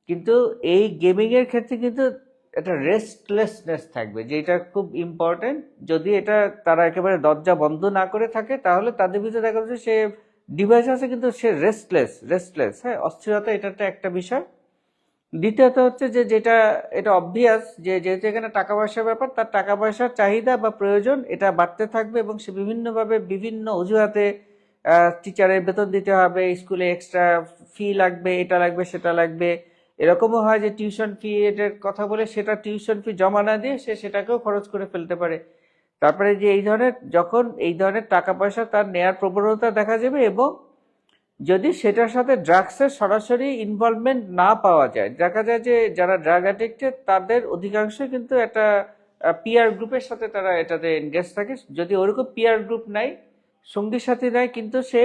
Speaker 2: কিন্তু এই গেমিং এর ক্ষেত্রে কিন্তু একটা রেস্টলেসনেস থাকবে, যেটা খুব ইম্পর্টেন্ট। যদি এটা তারা একেবারে দরজা বন্ধ না করে থাকে, তাহলে তাদের ভিতরে দেখা যাচ্ছে সে ডিভাইস আছে কিন্তু সে রেস্টলেস, হ্যাঁ, অস্থিরতা, এটা একটা বিষয়। দ্বিতীয়ত হচ্ছে যে এটা অবভিয়াস যে যেহেতু এখানে টাকা পয়সার ব্যাপার, তার টাকা পয়সার চাহিদা বা প্রয়োজন এটা বাড়তে থাকবে, এবং সে বিভিন্নভাবে বিভিন্ন অজুহাতে টিচারের বেতন দিতে হবে, স্কুলে এক্সট্রা ফি লাগবে, এটা লাগবে সেটা লাগবে, এরকমও হয় যে টিউশন ফি এর কথা বলে সেটা টিউশন ফি জমা না দিয়ে সে সেটাকেও খরচ করে ফেলতে পারে। তারপরে যে যখন এই ধরনের টাকা পয়সা তার নেয়ার প্রবণতা দেখা যাবে, এবং যদি সেটার সাথে ড্রাগসের সরাসরি ইনভলভমেন্ট না পাওয়া যায়, দেখা যায় যে যারা ড্রাগ অ্যাডিক্টেড তাদের অধিকাংশ কিন্তু একটা পিয়ার গ্রুপের সাথে তারা এটাতে এনগেজ থাকে। যদি ওরকম পিয়ার গ্রুপ নাই, সঙ্গী সাথী নাই, কিন্তু সে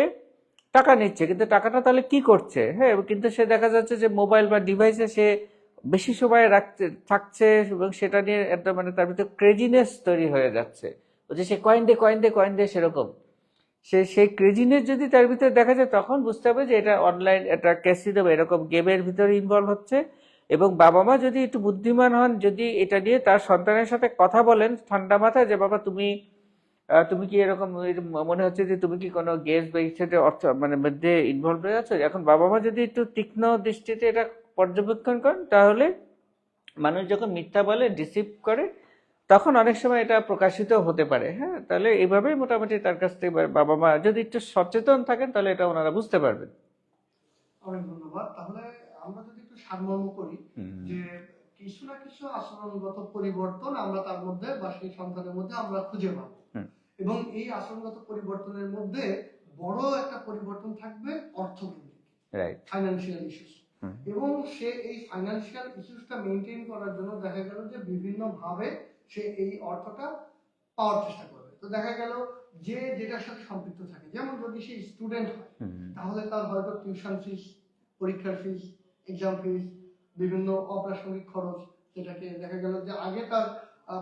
Speaker 2: টাকা নিচ্ছে, কিন্তু টাকাটা তাহলে কি করছে, হ্যাঁ, কিন্তু সে দেখা যাচ্ছে যে মোবাইল বা ডিভাইসে সে বেশি সময় থাকছে, এবং সেটা নিয়ে একটা মানে তার ভিতরে ক্রেজিনেস তৈরি হয়ে যাচ্ছে, যে সে কয়েন দে সেরকম। সেই ক্রেজিনেস যদি তার ভিতরে দেখা যায়, তখন বুঝতে হবে যে এটা অনলাইন, এটা ক্যাসিনো বা এরকম গেমের ভিতরে ইনভলভ হচ্ছে। এবং বাবা মা যদি একটু বুদ্ধিমান হন, যদি এটা নিয়ে তার সন্তানের সাথে কথা বলেন ঠান্ডা মাথায়, যে বাবা তুমি কি এরকম মনে হচ্ছে যে তুমি কি কোনো গেমস বা ইত্যাদি অর্থ মানে মধ্যে ইনভলভ হয়ে আছো, এখন বাবা মা যদি একটু তীক্ষ্ণ দৃষ্টিতে এটা পর্যবেক্ষণ করেন, তাহলে মানুষ যখন মিথ্যা বলে, ডিসিভ করে, তখন অনেক সময় এটা প্রকাশিত হতে পারে। হ্যাঁ, তাহলে এইভাবেই মোটামুটি তার কাছ থেকে বাবা মা যদি একটু সচেতন থাকেন, তাহলে এটা ওনারা বুঝতে পারবেন।
Speaker 1: অনেক ধন্যবাদ। তাহলে আমরা যদি একটু সারমর্ম করি যে কিছু না কিছু আচরণগত পরিবর্তন আমরা তার মধ্যে বা সেই সন্তানের মধ্যে আমরা খুঁজে পাবো, এবং এই আচরণগত পরিবর্তনের মধ্যে বড় একটা পরিবর্তন থাকবে অর্থনৈতিক, ফাইন্যান্সিয়াল ইস্যুস, এবং সে এই ফাইন্যান্সিয়াল ইস্যুসটা মেনটেন করার জন্য দেখা গেল যে বিভিন্ন ভাবে সে এই অর্থটা পাওয়ার চেষ্টা করবে। তো দেখা গেল যে যেটার সাথে সম্পৃক্ত থাকে, যেমন যদি সে স্টুডেন্ট হয় তাহলে তার হয়তো টিউশন ফিস, পরীক্ষার ফিস, এক্সাম ফিস, বিভিন্ন অপ্রাসঙ্গিক খরচ, যেটাকে দেখা গেল যে আগে তার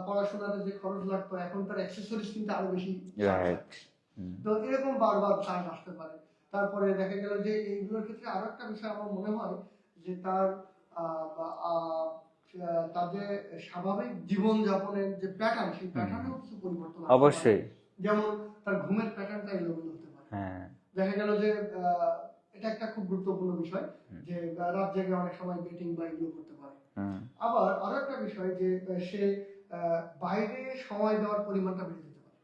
Speaker 1: পড়াশোনাতে যে খরচ লাগতো এখন তার অ্যাক্সেসরিজ কিনতে আরো বেশি, তো এরকম বারবার চার্জ আসতে পারে। তারপরে দেখা গেল যে এইগুলোর ক্ষেত্রে আরো একটা বিষয় আমার মনে হয় যে তাদের স্বাভাবিক জীবন যাপনের যে প্যাটার্ন, সেই প্যাটার্নেও কিছু পরিবর্তন আসতে পারে।
Speaker 2: অবশ্যই,
Speaker 1: যেমন তার ঘুমের প্যাটার্নটা এলোমেলো হতে পারে। দেখা গেল যে এটা একটা খুব গুরুত্বপূর্ণ বিষয় যে রাত জেগে অনেক সময় বেটিং বা এগুলো করতে পারে। আবার আরো একটা বিষয় যে সে বাইরে সময় দেওয়ার পরিমাণটা বেড়ে যেতে পারে।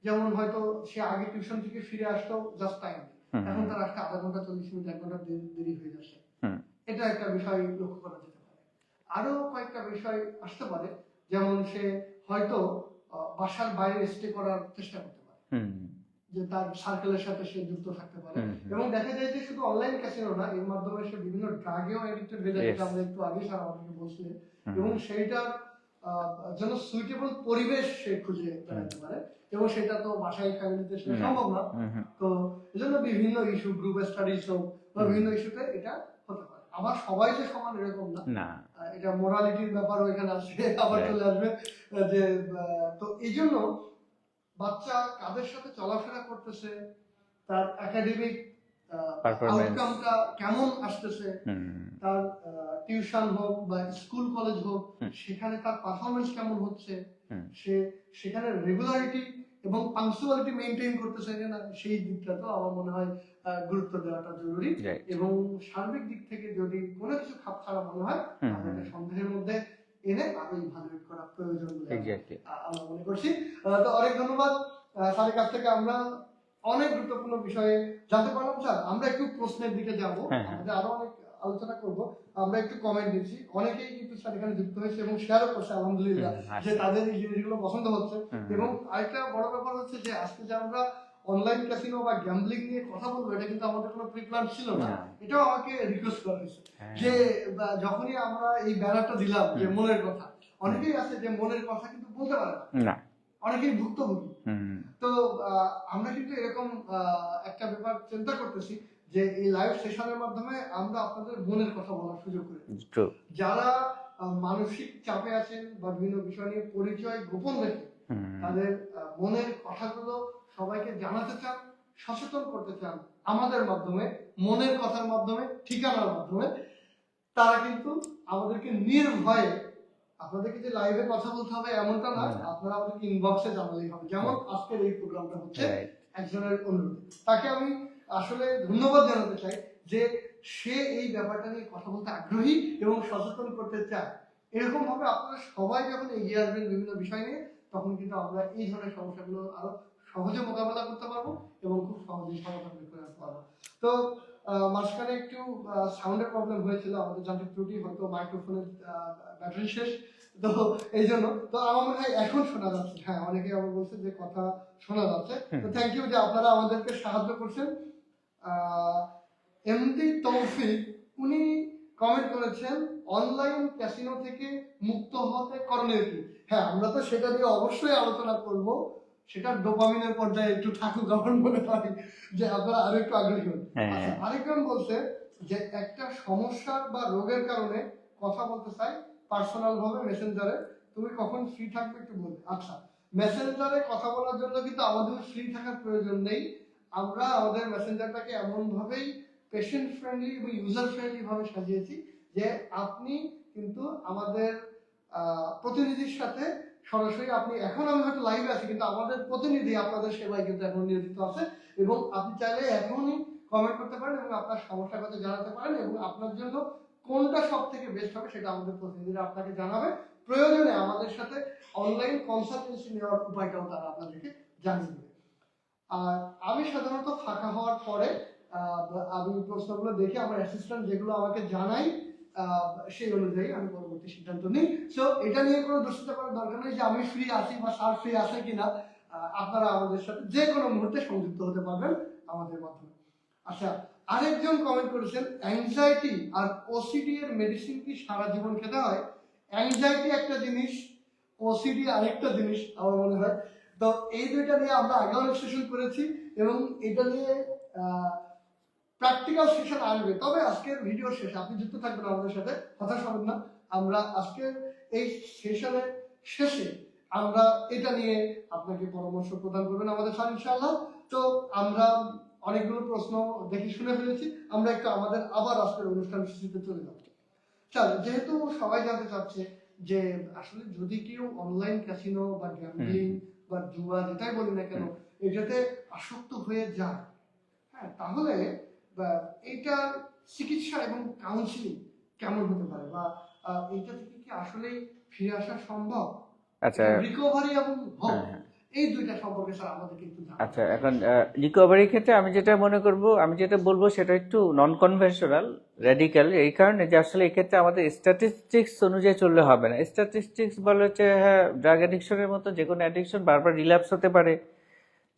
Speaker 1: যেমন হয়তো সে আগে টিউশন থেকে ফিরে আসতো জাস্ট টাইম, এখন তার আসতে আধা ঘন্টা 40 মিনিট 1 ঘন্টা দেরি হয়ে যাচ্ছে। এটা একটা বিষয় লক্ষ্য করা যেতে পারে। আরো কয়েকটা বিষয় আসতে পারে, যেমন সে হয়তো বাসার বাইরে স্টে করার চেষ্টা করতে পারে, যে তার সার্কেলের সাথে সে যুক্ত থাকতে পারে। এবং দেখা যায় যে শুধু অনলাইন ক্যাসিনো না, এর মাধ্যমে সে বিভিন্ন ড্রাগেও এডিক্টেড হয়ে যায়, যেটা আমরা একটু আগে সারা আমাদেরকে বলছিলেন। এবং সেইটার জন্য সুইটেবল পরিবেশ সে খুঁজে বেড়াতে পারে, এবং সেটা তো বাসায় ফ্যামিলিতে সেটা সম্ভব না। তো এজন্য বিভিন্ন ইস্যু, গ্রুপ স্টাডিজ হোক বা বিভিন্ন ইস্যুতে এটা হতে পারে। আবার সবাই যে সমান এরকম না, এটা মোরালিটির ব্যাপারও এখানে আসবে, আবার চলে আসবে যে তো এই জন্য বাচ্চা কাদের সাথে চলাফেরা করতেছে, তার একাডেমিক আউটকামটা কেমন আসতেছে, তার টিউশন হোক বা স্কুল কলেজ হোক, সেখানে তার পারফরমেন্স কেমন হচ্ছে, সে সেখানে রেগুলারিটি এবং পাংচুয়ালিটি মেইনটেইন করতেছে কিনা, সেই দিকটা তো আমার মনে হয় গুরুত্ব দেওয়াটা জরুরি। এবং সার্বিক দিক থেকে যদি কোনো কিছু খাপ ছাড়া মনে হয়, তাহলে সন্দেহের মধ্যে এনে আরো ইভালুয়েট করা প্রয়োজন বলে আমরা মনে করছি। তো অনেক ধন্যবাদ স্যারের কাছ থেকে, আমরা অনেক গুরুত্বপূর্ণ বিষয়ে জানতে পারলাম। স্যার, আমরা একটু প্রশ্নের দিকে যাব, আমাদের আরো অনেক আলোচনা করব। আমরা একটু কমেন্ট দিচ্ছি, অনেকেই কিন্তু স্যার এখানে যুক্ত হয়েছে এবং শেয়ারও করছে আলহামদুলিল্লাহ যে তাদের এই জিনিসগুলো পছন্দ হচ্ছে। এবং আরেকটা বড় ব্যাপার হচ্ছে যে আজকে যে আমরা অনলাইন ক্যাসিনো বা গ্যাম্বলিং নিয়ে কথা বলবো, এটা কিন্তু আমাদের কোনো প্রিপ্ল্যান ছিল না। এটাও আমাকে রিকোয়েস্ট করা হয়েছে যে যখনই আমরা এই ব্যানারটা দিলাম যে মনের কথা, অনেকেই আছে যে মনের কথা কিন্তু বলতে পারে না, অনেকেই ভুক্তভোগী। তো আমরা কিন্তু এরকম একটা ব্যাপার চিন্তা করতেছি যে এই লাইভ সেশনের মাধ্যমে আমরা আপনাদের মনের কথা বলার সুযোগ করে দিই। যারা মানসিক চাপে আছেন বা বিভিন্ন বিষয় নিয়ে পরিচয় গোপন রেখে তাদের মনের কথাগুলো সবাইকে জানাতে চান, সচেতন করতে চান আমাদের মাধ্যমে, মনের কথার মাধ্যমে, ঠিকানার মাধ্যমে, তারা কিন্তু আমাদেরকে নির্ভয়ে, আপনাদেরকে যে লাইভে কথা বলতে হবে এমনটা না, আপনারা আমাদেরকে ইনবক্সে জানালেই হবে। যেমন আজকের এই প্রোগ্রামটা হচ্ছে একজনের অনুরোধ, তাকে আমি আসলে ধন্যবাদ জানাতে চাই যে সে এই ব্যাপারটা নিয়ে কথা বলতে আগ্রহী এবং সচেতন করতে চায়। এরকম ভাবে আপনারা সবাই যখন এগিয়ে আসবেন বিভিন্ন বিষয় নিয়ে, তখন কিন্তু আমরা এই ধরনের সমস্যাগুলো আরো সহজে মোকাবেলা করতে পারবো এবং খুব সহজেই সমাধান করে আসতে পারবো। তো মাঝখানে একটু সাউন্ডের প্রবলেম হয়েছিল, আমাদের যান্ত্রিক ত্রুটি, হয়তো মাইক্রোফোনের ব্যাটারি শেষ, তো এই জন্য। তো আমার মনে হয় এখন শোনা যাচ্ছে, হ্যাঁ অনেকে আবার বলছে যে কথা শোনা যাচ্ছে। তো থ্যাংক ইউ যে আপনারা আমাদেরকে সাহায্য করছেন। এমডি তৌফিক উনি কমেন্ট করেছেন অনলাইন ক্যাসিনো থেকে মুক্ত হতে করণীয় কি। হ্যাঁ, আমরা তো সেটা নিয়ে অবশ্যই আলোচনা করব, সেটা ডোপামিনের পর্যায়ে একটু থাকুক আমার মনে হয়, যে আপনারা আরো একটু আগ্রহী হন। আরেকজন বলছে যে একটা সমস্যা বা রোগের কারণে কথা বলতে চাই পার্সোনাল ভাবে মেসেঞ্জারে, তুমি কখন ফ্রি থাকবে একটু বলবে। আচ্ছা, মেসেঞ্জারে কথা বলার জন্য কিন্তু আমাদের ফ্রি থাকার প্রয়োজন নেই। আমরা আমাদের মেসেঞ্জারটাকে এমন ভাবেই পেশেন্ট ফ্রেন্ডলি এবং ইউজার ফ্রেন্ডলি ভাবে সাজিয়েছি যে আপনি কিন্তু আমাদের প্রতিনিধির সাথে সরাসরি, আপনি এখন আমি হয়তো লাইভে আছি কিন্তু আমাদের প্রতিনিধি আপনাদের সেবায় কিন্তু এখন নিয়োজিত আছে, এবং আপনি চাইলে এখনই কমেন্ট করতে পারেন এবং আপনার সমস্যার কথা জানাতে পারেন, এবং আপনার জন্য কোনটা সব থেকে বেস্ট হবে সেটা আমাদের প্রতিনিধিরা আপনাকে জানাবে। প্রয়োজনে আমাদের সাথে অনলাইন কনসালটেন্সি নেওয়ার উপায়টাও তারা আপনাদেরকে জানিয়ে দেবে। আর আমি সাধারণত ফাঁকা হওয়ার পরে আমি প্রশ্নগুলো দেখে আমার অ্যাসিস্ট্যান্ট যেগুলো আমাকে জানাই সেই অনুযায়ী আমি পরবর্তী সিদ্ধান্ত নিই। সো এটা নিয়ে কোনো দুশ্চিন্তা করার দরকার নেই যে আমি ফ্রি আছি বা স্যার ফ্রি আছে কিনা। আপনারা আমাদের সাথে যে কোনো মুহূর্তে সংযুক্ত হতে পারবেন আমাদের মাধ্যমে। আচ্ছা, আরেকজন কমেন্ট করেছেন অ্যাংজাইটি আর ওসিডি এর মেডিসিন কি সারা জীবন খেতে হয়? অ্যাংজাইটি একটা জিনিস, ওসিডি আরেকটা জিনিস আমার মনে হয়। তো এই দুইটা নিয়ে আমরা আগে অনেক সেশন করেছি এবং এটা নিয়ে প্র্যাকটিক্যাল সেশন আসবে। তবে আজকের ভিডিও শেষে আপনি যুক্ত থাকবেন আমাদের সাথে, হতাশ হবেন না। আমরা আজকের এই সেশনের শেষে আমরা এটা নিয়ে আপনাকে পরামর্শ প্রদান করবেন আমাদের স্যার ইনশাআল্লাহ। তো আমরা অনেকগুলো প্রশ্ন দেখে শুনে ফেলেছি, আমরা একটু আমাদের আবার আজকের অনুষ্ঠান সূচিতে চলে যাব। চল, যেহেতু সবাই জানতে চাচ্ছে যে আসলে যদি কেউ অনলাইন ক্যাসিনো বা গ্যাম্বলিং বা জুয়া যেটাই বলি না কেন এটাতে আসক্ত হয়ে যায়, হ্যাঁ, তাহলে এইটা চিকিৎসা এবং কাউন্সিলিং কেমন হতে পারে, বা এইটা থেকে কি আসলেই ফিরে আসা সম্ভব? আচ্ছা, রিকভারি এবং হোপ এই দুইটা সম্পর্কে স্যার আমাদেরকে একটু জানান।
Speaker 2: আচ্ছা, এখন রিকভারির ক্ষেত্রে আমি যেটা মনে করব, আমি যেটা বলবো সেটা একটু নন কনভেনশনাল, র্যাডিক্যাল, এই কারণে যে আসলে এই ক্ষেত্রে আমাদের স্ট্যাটিস্টিক্স অনুযায়ী চললে হবে না। স্ট্যাটিস্টিক্স বলে হচ্ছে হ্যাঁ, ড্রাগ অ্যাডিকশনের মতো যে কোনো অ্যাডিকশন বারবার রিল্যাপস হতে পারে,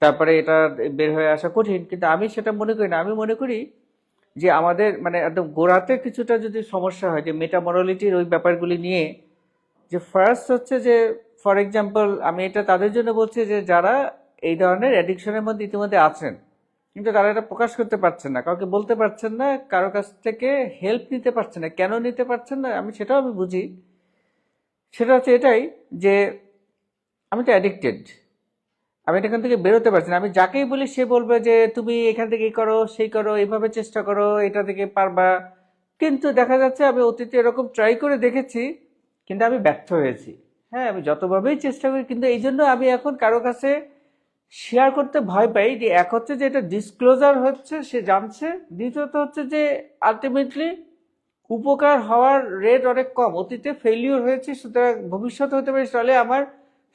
Speaker 2: তারপরে এটা বের হয়ে আসা কঠিন, কিন্তু আমি সেটা মনে করি না। আমি মনে করি যে আমাদের মানে একদম গোড়াতে কিছুটা যদি সমস্যা হয়, যে মেটামরালিটির ওই ব্যাপারগুলি নিয়ে, যে ফার্স্ট হচ্ছে যে ফর এক্সাম্পল আমি এটা তাদের জন্য বলছি যে যারা এই ধরনের অ্যাডিকশনের মধ্যে ইতিমধ্যে আছেন, কিন্তু তারা এটা প্রকাশ করতে পারছেন না, কাউকে বলতে পারছেন না, কারো কাছ থেকে হেল্প নিতে পারছেন না। কেন নিতে পারছেন না আমি সেটাও আমি বুঝি। সেটা হচ্ছে এটাই যে আমি তো অ্যাডিক্টেড, আমি এখান থেকে বেরোতে পারছি না। আমি যাকেই বলি সে বলবে যে তুমি এখান থেকে এই করো, সেই করো, এইভাবে চেষ্টা করো, এটা থেকে পারবা। কিন্তু দেখা যাচ্ছে আমি অতীতে এরকম ট্রাই করে দেখেছি, কিন্তু আমি ব্যর্থ হয়েছি। হ্যাঁ, আমি যতভাবেই চেষ্টা করি, কিন্তু এই জন্য আমি এখন কারো কাছে শেয়ার করতে ভয় পাই। যে এক হচ্ছে যে এটা ডিসক্লোজার হচ্ছে, সে জানছে। দ্বিতীয়ত হচ্ছে যে আলটিমেটলি উপকার হওয়ার রেট অনেক কম, অতীতে ফেলিওর হয়েছে, সুতরাং ভবিষ্যতে হতে পারে। তাহলে আমার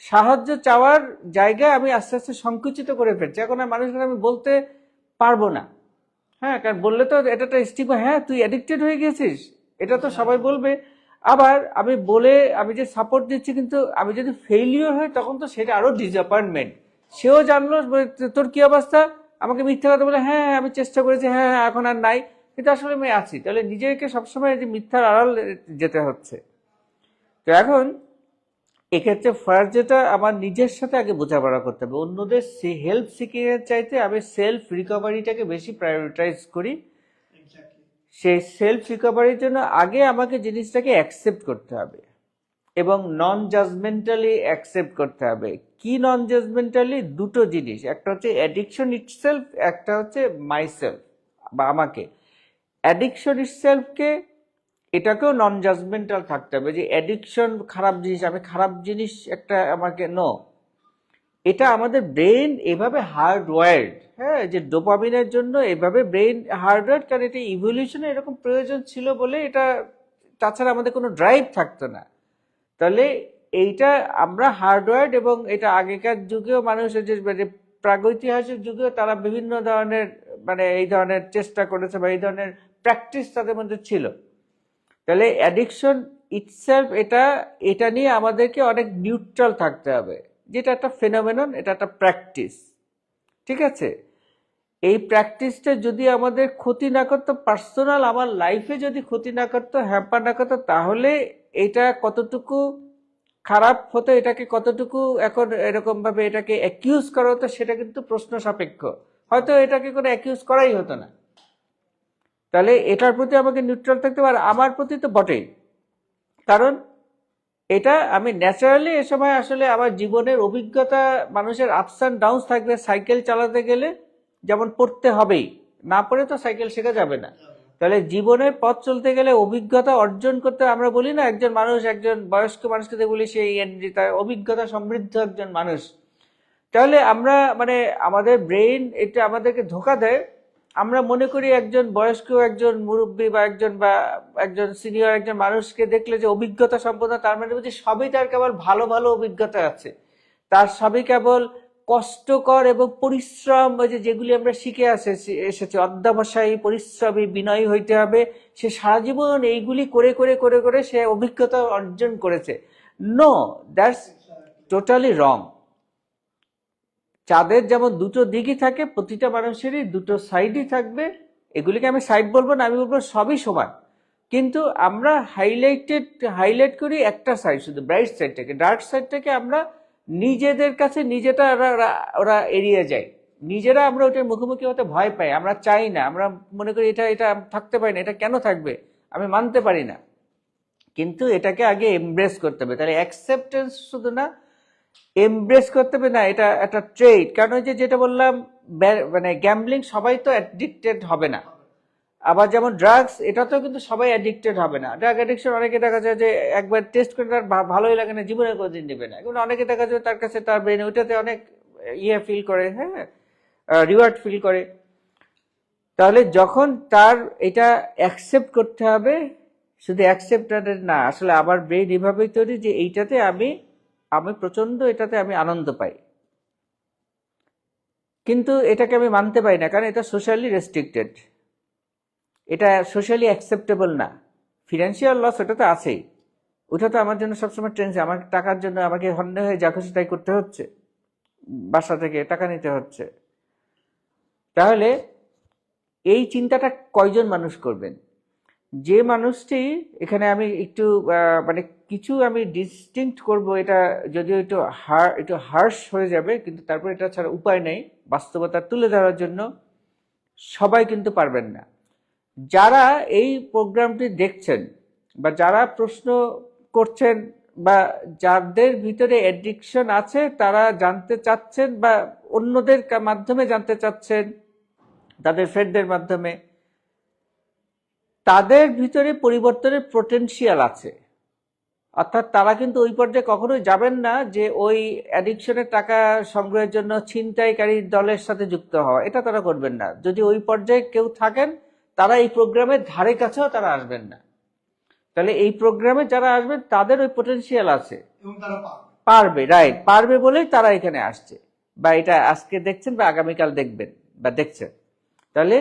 Speaker 2: সাহায্য চাওয়ার জায়গায় আমি আস্তে আস্তে সংকুচিত করে ফেলছি। এখন আর মানুষকে আমি বলতে পারবো না। হ্যাঁ, কারণ বললে তো এটা একটা স্টিগমা, হ্যাঁ তুই অ্যাডিক্টেড হয়ে গেছিস, এটা তো সবাই বলবে। আবার আমি বলে আমি যে সাপোর্ট দিচ্ছি, কিন্তু আমি যদি ফেলিওর হই তখন তো সেটা আরো ডিসঅ্যাপয়েন্টমেন্ট। সেও জানলো তোর কি অবস্থা, আমাকে মিথ্যা কথা বলে হ্যাঁ হ্যাঁ, আমি চেষ্টা করেছি, হ্যাঁ হ্যাঁ এখন আর নাই, কিন্তু আসলে আমি আছি। তাহলে নিজেকে সবসময় যে মিথ্যার আড়াল যেতে হচ্ছে। তো এখন এক্ষেত্রে ফার্স্ট যেটা আমার নিজের সাথে আগে বোঝাপড়া করতে হবে। অন্যদের হেল্প সিকিং এর চাইতে আমি সেলফ রিকভারিটাকে বেশি প্রায়োরিটাইজ করি।
Speaker 1: এক্স্যাক্টলি।
Speaker 2: সেই সেলফ রিকভারির জন্য আগে আমাকে জিনিসটাকে অ্যাকসেপ্ট করতে হবে এবং নন জাজমেন্টালি অ্যাকসেপ্ট করতে হবে। কি নন জাজমেন্টালি? দুটো জিনিস, একটা হচ্ছে অ্যাডিকশন ইটসেলফ, একটা হচ্ছে মাইসেলফ বা আমাকে। অ্যাডিকশন ইটসেলফকে এটাকেও নন জাজমেন্টাল থাকতে হবে, যে অ্যাডিকশন খারাপ জিনিস, আমি খারাপ জিনিস একটা আমাকে এটা আমাদের ব্রেন এভাবে হার্ডওয়্যার্ড। হ্যাঁ, যে ডোপামিনের জন্য এভাবে ব্রেন হার্ডওয়্যার্ড, কারণ এটা ইভলিউশনে এরকম প্রয়োজন ছিল বলে এটা, তাছাড়া আমাদের কোনো ড্রাইভ থাকতো না। তাহলে এইটা আমরা হার্ডওয়্যার্ড, এবং এটা আগেকার যুগেও মানুষের যে মানে প্রাগৈতিহাসিক যুগেও তারা বিভিন্ন ধরনের মানে এই ধরনের চেষ্টা করেছে বা এই ধরনের প্র্যাকটিস তাদের মধ্যে ছিল। তাহলে অ্যাডিকশন ইটসেলফ এটা এটা নিয়ে আমাদেরকে অনেক নিউট্রাল থাকতে হবে, যেটা একটা ফেনোমেনন, এটা একটা প্র্যাকটিস। ঠিক আছে, এই প্র্যাকটিসটা যদি আমাদের ক্ষতি না করতো, পার্সোনাল আমার লাইফে যদি ক্ষতি না করতো, হ্যাম্পার না করতো, তাহলে এটা কতটুকু খারাপ হতো, এটাকে কতটুকু এখন এরকম ভাবে এটাকে অ্যাকিউজ করা হতো, সেটা কিন্তু প্রশ্ন সাপেক্ষ। হয়তো এটাকে কোনো অ্যাকিউজ করাই হতো না। তাহলে এটার প্রতি আমাকে নিউট্রাল থাকতে পারে, আমার প্রতি তো বটেই। কারণ এটা আমি ন্যাচারালি এ সময় আসলে আমার জীবনের অভিজ্ঞতা, মানুষের আপস অ্যান্ড ডাউনস থাকবে। সাইকেল চালাতে গেলে যেমন পড়তে হবেই, না পড়ে তো সাইকেল শেখা যাবে না। তাহলে জীবনের পথ চলতে গেলে অভিজ্ঞতা অর্জন করতে, আমরা বলি না একজন মানুষ, একজন বয়স্ক মানুষকে বলি সেই তার অভিজ্ঞতা সমৃদ্ধ একজন মানুষ। তাহলে আমরা মানে আমাদের ব্রেন এটা আমাদেরকে ধোঁকা দেয়। আমরা মনে করি একজন বয়স্ক, একজন মুরব্বী বা একজন সিনিয়র একজন মানুষকে দেখলে যে অভিজ্ঞতা সম্পন্ন, তার মানে বুঝি সবই তার কেবল ভালো ভালো অভিজ্ঞতা আছে, তার সবই কেবল কষ্টকর এবং পরিশ্রম, ওই যেগুলি আমরা শিখে এসেছি অধ্যবসায়ী, পরিশ্রমী, বিনয়ী হইতে হবে, সে সারা জীবন এইগুলি করে করে করে করে সে অভিজ্ঞতা অর্জন করেছে। No, that's totally wrong. চাঁদের যেমন দুটো দিকই থাকে, প্রতিটা মানুষেরই দুটো সাইডই থাকবে। এগুলিকে আমি সাইড বলবো না, আমি বলবো সবই সমান। কিন্তু আমরা হাইলাইট করি একটা সাইড, শুধু ব্রাইট সাইডটাকে। ডার্ক সাইডটাকে আমরা নিজেদের কাছে নিজেটা ওরা এড়িয়ে যায়। নিজেরা আমরা ওটার মুখোমুখি হতে ভয় পাই, আমরা চাই না, আমরা মনে করি এটা এটা থাকতে পারি না, এটা কেন থাকবে, আমি মানতে পারি না। কিন্তু এটাকে আগে এমব্রেস করতে হবে। তাহলে অ্যাকসেপ্টেন্স শুধু না, এমব্রেস করতে হবে না, এটা একটা ট্রেড। কারণ ওই যেটা বললাম, মানে গ্যাম্বলিং সবাই তো অ্যাডিক্টেড হবে না। আবার যেমন ড্রাগস, এটাতেও কিন্তু সবাই অ্যাডিক্টেড হবে না। ড্রাগ অ্যাডিকশন অনেকে দেখা যায় যে একবার টেস্ট করে তার ভালোই লাগে না, জীবনে কোনোদিন নেবে না। কিন্তু অনেকে দেখা যায় তার কাছে তার ব্রেন ওইটাতে অনেক ফিল করে, হ্যাঁ, রিওয়ার্ড ফিল করে। তাহলে যখন তার এটা অ্যাকসেপ্ট করতে হবে, শুধু অ্যাকসেপ্টেড না, আসলে আমার ব্রেন এভাবেই তৈরি যে এইটাতে আমি প্রচন্ড এটাতে আমি আনন্দ পাই। কিন্তু এটাকে আমি মানতে পারি না, কারণ এটা সোশ্যালি রেস্ট্রিক্টেড, এটা সোশ্যালি অ্যাকসেপ্টেবল না। ফিনান্সিয়াল লস ওটা তো আছেই, ওটা তো আমার জন্য সবসময় টেনশন। আমার টাকার জন্য আমাকে হন্য হয়ে যা খুশি তাই করতে হচ্ছে, বাসা থেকে টাকা নিতে হচ্ছে। তাহলে এই চিন্তাটা কয়জন মানুষ করবেন? যে মানুষটি, এখানে আমি একটু মানে কিছু আমি ডিস্টিংক্ট করব, এটা যদিও একটু হার্শ হয়ে যাবে, কিন্তু তারপর এটা ছাড়া উপায় নেই, বাস্তবতা তুলে ধরার জন্য। সবাই কিন্তু পারবেন না। যারা এই প্রোগ্রামটি দেখছেন বা যারা প্রশ্ন করছেন বা যাদের ভিতরে অ্যাডিকশন আছে, তারা জানতে চাচ্ছেন বা অন্যদের মাধ্যমে জানতে চাচ্ছেন, তাদের ফ্রেন্ডদের মাধ্যমে, তাদের ভিতরে পরিবর্তনের পোটেনশিয়াল আছে। অর্থাৎ তারা কিন্তু ওই পর্যায়ে কখনোই যাবেন না যে ওই অ্যাডিকশনের টাকা সংগ্রহের জন্য ছিনতাইকারী দলের সাথে যুক্ত হওয়া, এটা তারা করবেন না। যদি ওই পর্যায়ে কেউ থাকেন, তারা এই প্রোগ্রামের ধারে কাছেও তারা আসবেন না। তাহলে এই প্রোগ্রামে যারা আসবেন তাদের ওই পোটেনশিয়াল আছে,
Speaker 1: এবং তারা
Speaker 2: পারবে, রাইট, পারবে বলেই তারা এখানে আসছে, বা এটা আজকে দেখছেন বা আগামীকাল দেখবেন বা দেখছেন। তাহলে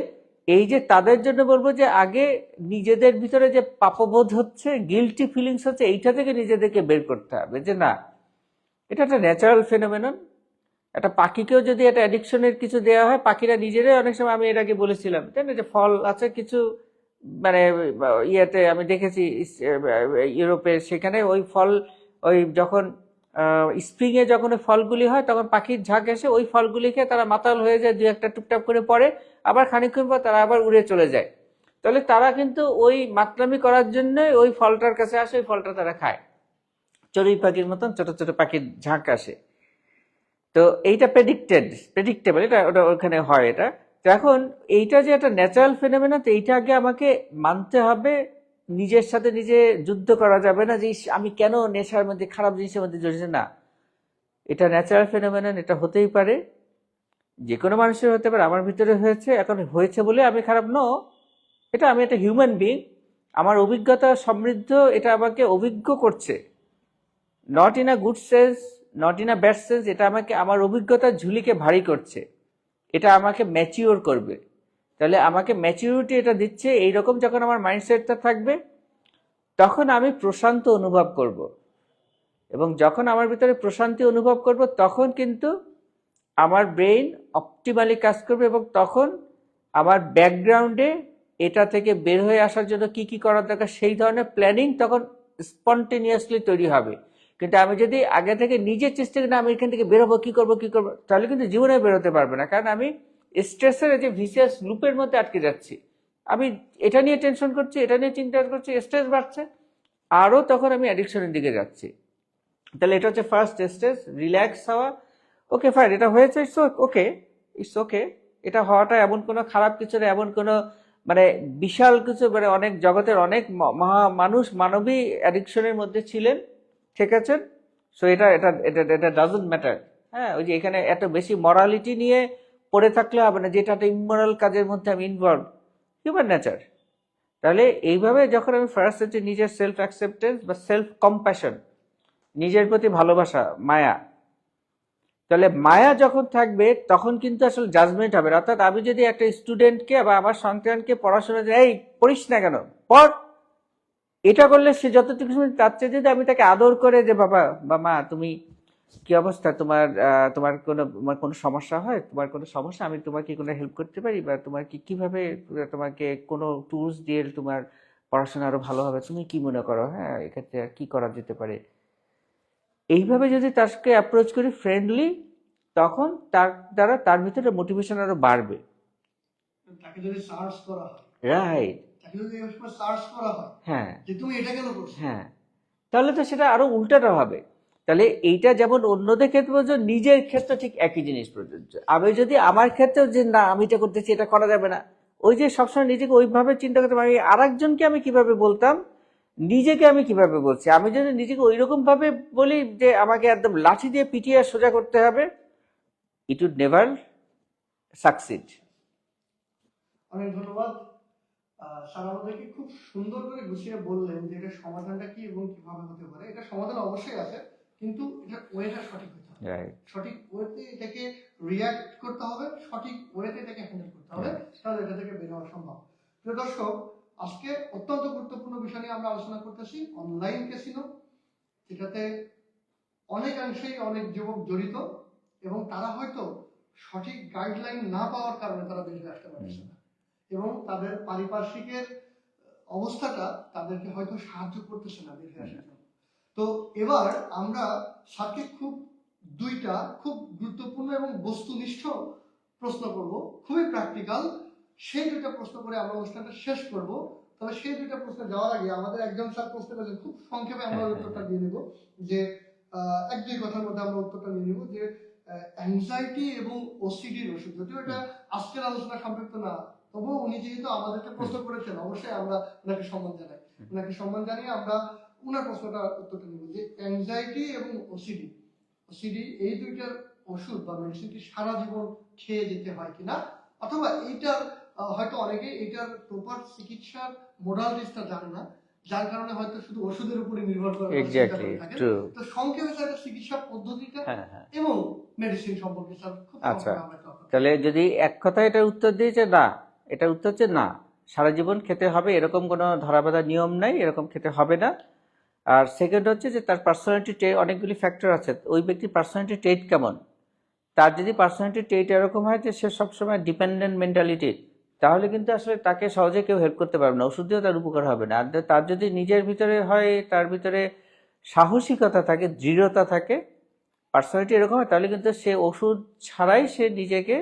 Speaker 2: এই যে তাদের জন্য বলবো যে আগে নিজেদের ভিতরে যে পাপবোধ হচ্ছে, গিল্টি ফিলিংস হচ্ছে, এইটা থেকে নিজেদেরকে বের করতে হবে যে না, এটা একটা ন্যাচারাল ফেনোমেনন। একটা পাখিকেও যদি একটা অ্যাডিকশনের কিছু দেওয়া হয়, পাখিরা নিজেরাই অনেক সময়, আমি এর আগে বলেছিলাম তাই না, যে ফল আছে কিছু, মানে ইয়েতে আমি দেখেছি ইউরোপে, সেখানে ওই ফল, ওই যখন স্প্রিং এ যখন ওই ফলগুলি হয়, তখন পাখির ঝাঁক এসে ওই ফলগুলি খেয়ে তারা মাতাল হয়ে যায়, দু একটা টুকটাপ করে পড়ে, আবার খানিকক্ষণ পর তারা আবার উড়ে চলে যায়। তাহলে তারা কিন্তু ওই মাতলামি করার জন্য ওই ফলটার কাছে আসে, ওই ফলটা তারা খায়। চড়ুই পাখির মতন ছোট ছোট পাখির ঝাঁক আসে। তো এইটা প্রেডিক্টেবল, এটা ওটা ওখানে হয় এটা। তো এখন এইটা যে একটা ন্যাচারাল ফেনোমেনা, তো এইটা আগে আমাকে মানতে হবে। নিজের সাথে নিজে যুদ্ধ করা যাবে না যে আমি কেন নেশার মধ্যে, খারাপ জিনিসের মধ্যে জড়িত না। এটা ন্যাচারাল ফেনোমেনন, এটা হতেই পারে, যে কোনো মানুষের হতে পারে, আমার ভিতরে হয়েছে, এখন হয়েছে বলে আমি খারাপ ন, এটা আমি একটা হিউম্যান বিং, আমার অভিজ্ঞতা সমৃদ্ধ, এটা আমাকে অভিজ্ঞ করছে, not in a good sense, not in a bad sense, এটা আমাকে আমার অভিজ্ঞতার ঝুলিকে ভারী করছে, এটা আমাকে ম্যাচিওর করবে। তাহলে আমাকে ম্যাচিউরিটি এটা দিচ্ছে। এইরকম যখন আমার মাইন্ডসেটটা থাকবে, তখন আমি প্রশান্ত অনুভব করব, এবং যখন আমার ভিতরে প্রশান্তি অনুভব করব, তখন কিন্তু আমার ব্রেইন অপটিমালি কাজ করবে, এবং তখন আমার ব্যাকগ্রাউন্ডে এটা থেকে বের হয়ে আসার জন্য কি কি করার দরকার, সেই ধরনের প্ল্যানিং তখন স্পন্টেনিয়াসলি তৈরি হবে। কিন্তু আমি যদি আগে থেকে নিজের চেষ্টা করি, না আমি এখান থেকে বেরোবো, কি করবো, তাহলে কিন্তু জীবনে বেরোতে পারবে না, কারণ আমি স্ট্রেসের যে ভিসিয়াস লুপের মধ্যে আটকে যাচ্ছি। আমি এটা নিয়ে টেনশন করছি, এটা নিয়ে চিন্তা করছি, স্ট্রেস বাড়ছে, আরও তখন আমি অ্যাডিকশনের দিকে যাচ্ছি। তাহলে এটা হচ্ছে ফার্স্ট স্টেজ, রিল্যাক্স হওয়া। ওকে ফাইন, এটা হয়েছে, ইটস ওকে, এটা হওয়াটা এমন কোনো খারাপ কিছু না, এমন কোনো মানে বিশাল কিছু, মানে অনেক জগতের অনেক মানুষ মানবী অ্যাডিকশনের মধ্যে ছিলেন, ঠিক আছে। সো এটা এটা এটা এটা ডাজন্ট ম্যাটার। হ্যাঁ, ওই যে এখানে এত বেশি মরালিটি নিয়ে পড়ে থাকলে হবে না, যেটা একটা ইমোরাল কাজের মধ্যে আমি ইনভলভ, হিউম্যান নেচার। তাহলে এইভাবে যখন আমি ফার্স্ট হচ্ছে নিজের সেলফ অ্যাকসেপ্টেন্স বা সেলফ কম্প্যাশন, নিজের প্রতি ভালোবাসা, মায়া, তাহলে মায়া যখন থাকবে, তখন কিন্তু আসলে জাজমেন্ট হবে না। অর্থাৎ আমি যদি একটা স্টুডেন্টকে বা আমার সন্তানকে পড়াশোনা, এই পড়িস না কেন, পড়, এটা করলে সে যতটুকু সময়, তার চেয়ে যদি আমি তাকে আদর করে যে বাবা বা মা, তুমি কি অবস্থা, তোমার কোনো সমস্যা হয়, তোমার কোনো সমস্যা, আমি তোমাকে কোনো হেল্প করতে পারি, বা তোমার কিভাবে তোমাকে কোনো টুলস দিয়ে তোমার পড়াশোনা আরো ভালো হবে, তুমি কি মনে করো, হ্যাঁ এক্ষেত্রে আর কি করা যেতে পারে, এইভাবে যদি তাকে অ্যাপ্রোচ করি ফ্রেন্ডলি, তখন তার দ্বারা তার ভিতরে মোটিভেশন আরো বাড়বে।
Speaker 1: তাকে যদি সার্চ করা হয়,
Speaker 2: রাইট,
Speaker 1: তাকে যদি সার্চ করা হয়,
Speaker 2: হ্যাঁ
Speaker 1: যে তুমি এটা কেন করছো,
Speaker 2: হ্যাঁ, তাহলে তো সেটা আরো উল্টাটা হবে। তাহলে এইটা যেমন অন্যদের ক্ষেত্রে প্রযোজ্য, নিজের ক্ষেত্রে ঠিক একই জিনিস প্রযোজ্য। আমি যদি আমার ক্ষেত্রেও যে না আমি এটা করতেছি, এটা করা যাবে না, ওই যে সবসময় নিজেকে ওইভাবে চিন্তা করতে পারি, আর একজনকে আমি কিভাবে বলতাম, নিজেকে আমি কিভাবে বলছি। আমি যদি নিজেকে ওই রকম ভাবে বলি যে আমাকে একদম লাঠি দিয়ে পিটিয়ে সোজা করতে হবে, ইট উড নেভার সাকসিড।
Speaker 1: অনেক ধন্যবাদ। স্যার আমাদেরকে খুব সুন্দর করে গুছিয়ে বললেন যে এটা সমাধানটা কি এবং কিভাবে হতে পারে। এটা সমাধান অবশ্যই আছে, কিন্তু এটা ওয়েটা সঠিক হতে হবে। সঠিক ওয়েতে এটাকে রিয়্যাক্ট করতে হবে, সঠিক ওয়েতে এটাকে হ্যান্ডেল করতে হবে, তাহলে এটা থেকে বের হওয়া সম্ভব। প্রিয় দর্শক, আজকে অত্যন্ত গুরুত্বপূর্ণ বিষয় নিয়ে আমরা আলোচনা করতেছি, অনলাইন ক্যাসিনো, যেটাতে অনেকাংশেই অনেক যুবক জড়িত এবং তারা হয়তো সঠিক গাইডলাইন না পাওয়ার কারণে তারা বের হয়ে আসতে পারছে না, এবং তাদের পারিপার্শ্বিকের অবস্থাটা তাদেরকে হয়তো সাহায্য করতেছে না বের হয়ে আসার জন্য। তো এবার আমরা স্যারকে দুইটা খুব গুরুত্বপূর্ণ এবং বস্তুনিষ্ঠ প্রশ্ন করব, খুবই প্র্যাকটিক্যাল। সেই দুইটা প্রশ্ন করে আমরা অনুষ্ঠানটা শেষ করব। তবে সেই দুইটা প্রশ্ন যাওয়ার আগে আমাদের একজন স্যার প্রশ্ন করেছেন, খুব সংক্ষেপে আমরা উত্তরটা দিয়ে নেব, যে এক দুই কথার মধ্যে আমরা উত্তরটা নিয়ে নেব, যে অ্যাংজাইটি এবং ওসিডির ওষুধ, যদিও এটা আজকের আলোচনা সম্পৃক্ত না, তবুও উনি যেহেতু আমাদেরকে প্রশ্ন করেছেন, অবশ্যই আমরা ওনাকে সম্মান জানাই। ওনাকে সম্মান জানিয়ে আমরা ওনার প্রশ্নটা উত্তরটা নেব, যে অ্যাংজাইটি এবং ওসিডি এই দুইটার ওষুধ বা মেডিসিন কি সারা জীবন খেয়ে যেতে হয় কিনা, অথবা এইটার হয়তো অনেকে এইটার প্রপার চিকিৎসার মোডালিটিসটা জানে না, যার কারণে হয়তো শুধু ওষুধের উপরে নির্ভর করে।
Speaker 2: Exactly, true.
Speaker 1: তো সংক্ষেপে স্যার চিকিৎসা পদ্ধতিটা এবং মেডিসিন সম্পর্কে স্যার খুব
Speaker 2: আচ্ছা, তাহলে যদি এক কথা এটার উত্তর দিয়েছে না, এটা উত্তর হচ্ছে না, সারা জীবন খেতে হবে এরকম কোনো ধরাবাঁধা নিয়ম নাই, এরকম খেতে হবে না। আর সেকেন্ড হচ্ছে যে তার পার্সোনালিটি অনেকগুলি ফ্যাক্টর আছে, ওই ব্যক্তির পার্সোনালিটি ট্রেট কেমন। তার যদি পার্সোনালিটি ট্রেট এরকম হয় যে সে সবসময় ডিপেন্ডেন্ট মেন্টালিটি, তাহলে কিন্তু আসলে তাকে সহজে কেউ হেল্প করতে পারবে না, ওষুধ দিয়েও তার উপকার হবে না। আর তার যদি নিজের ভিতরে হয়, তার ভিতরে সাহসিকতা থাকে, দৃঢ়তা থাকে, পার্সোনালিটি এরকম হয়, তাহলে কিন্তু সে ওষুধ ছাড়াই সে নিজেকে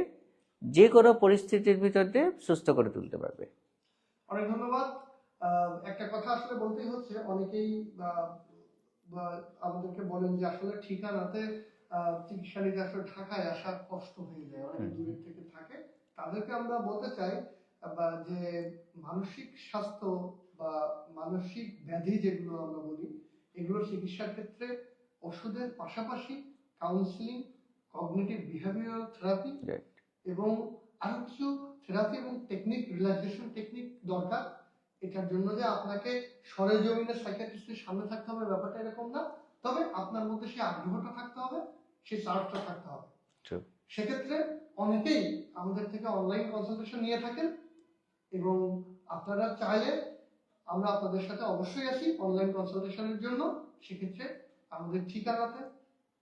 Speaker 2: যে কোনো পরিস্থিতির ভিতর দিয়ে সুস্থ করে তুলতে পারবে।
Speaker 1: অনেক ধন্যবাদ। একটা কথা আসলে বলতেই হচ্ছে, অনেকেই আমাদেরকে বলেন যে আসলে ঠিকানাতে চিকিৎসা নিতে আসলে ঢাকায় আসা কষ্ট হয়ে যায়, অনেক দূরের থেকে থাকে। তাদেরকে আমরা বলতে চাই যে মানসিক স্বাস্থ্য বা মানসিক ব্যাধি যেগুলো আমরা বলি, এগুলো চিকিৎসার ক্ষেত্রে ওষুধের পাশাপাশি কাউন্সিলিং, কগনিটিভ বিহেভিয়ারাল থেরাপি এবং আরো কিছু থেরাপি এবং টেকনিক, রিল্যাক্সেশন টেকনিক দরকার। এটার জন্য যে আপনাকে সরেজমিনে সাইকিয়াট্রিস্টের সামনে থাকতে হবে ব্যাপারটা এরকম না, তবে আপনার মধ্যে সেই আগ্রহটা থাকতে হবে, সেই চার্জটা থাকতে হবে। সেক্ষেত্রে অনেকেই আমাদের থেকে অনলাইন কনসালটেশন নিয়ে থাকেন, এবং আপনারা চাইলে আমরা আপনাদের সাথে অবশ্যই আছি অনলাইন কনসালটেশনের জন্য। সেক্ষেত্রে আমাদের ঠিকানাতে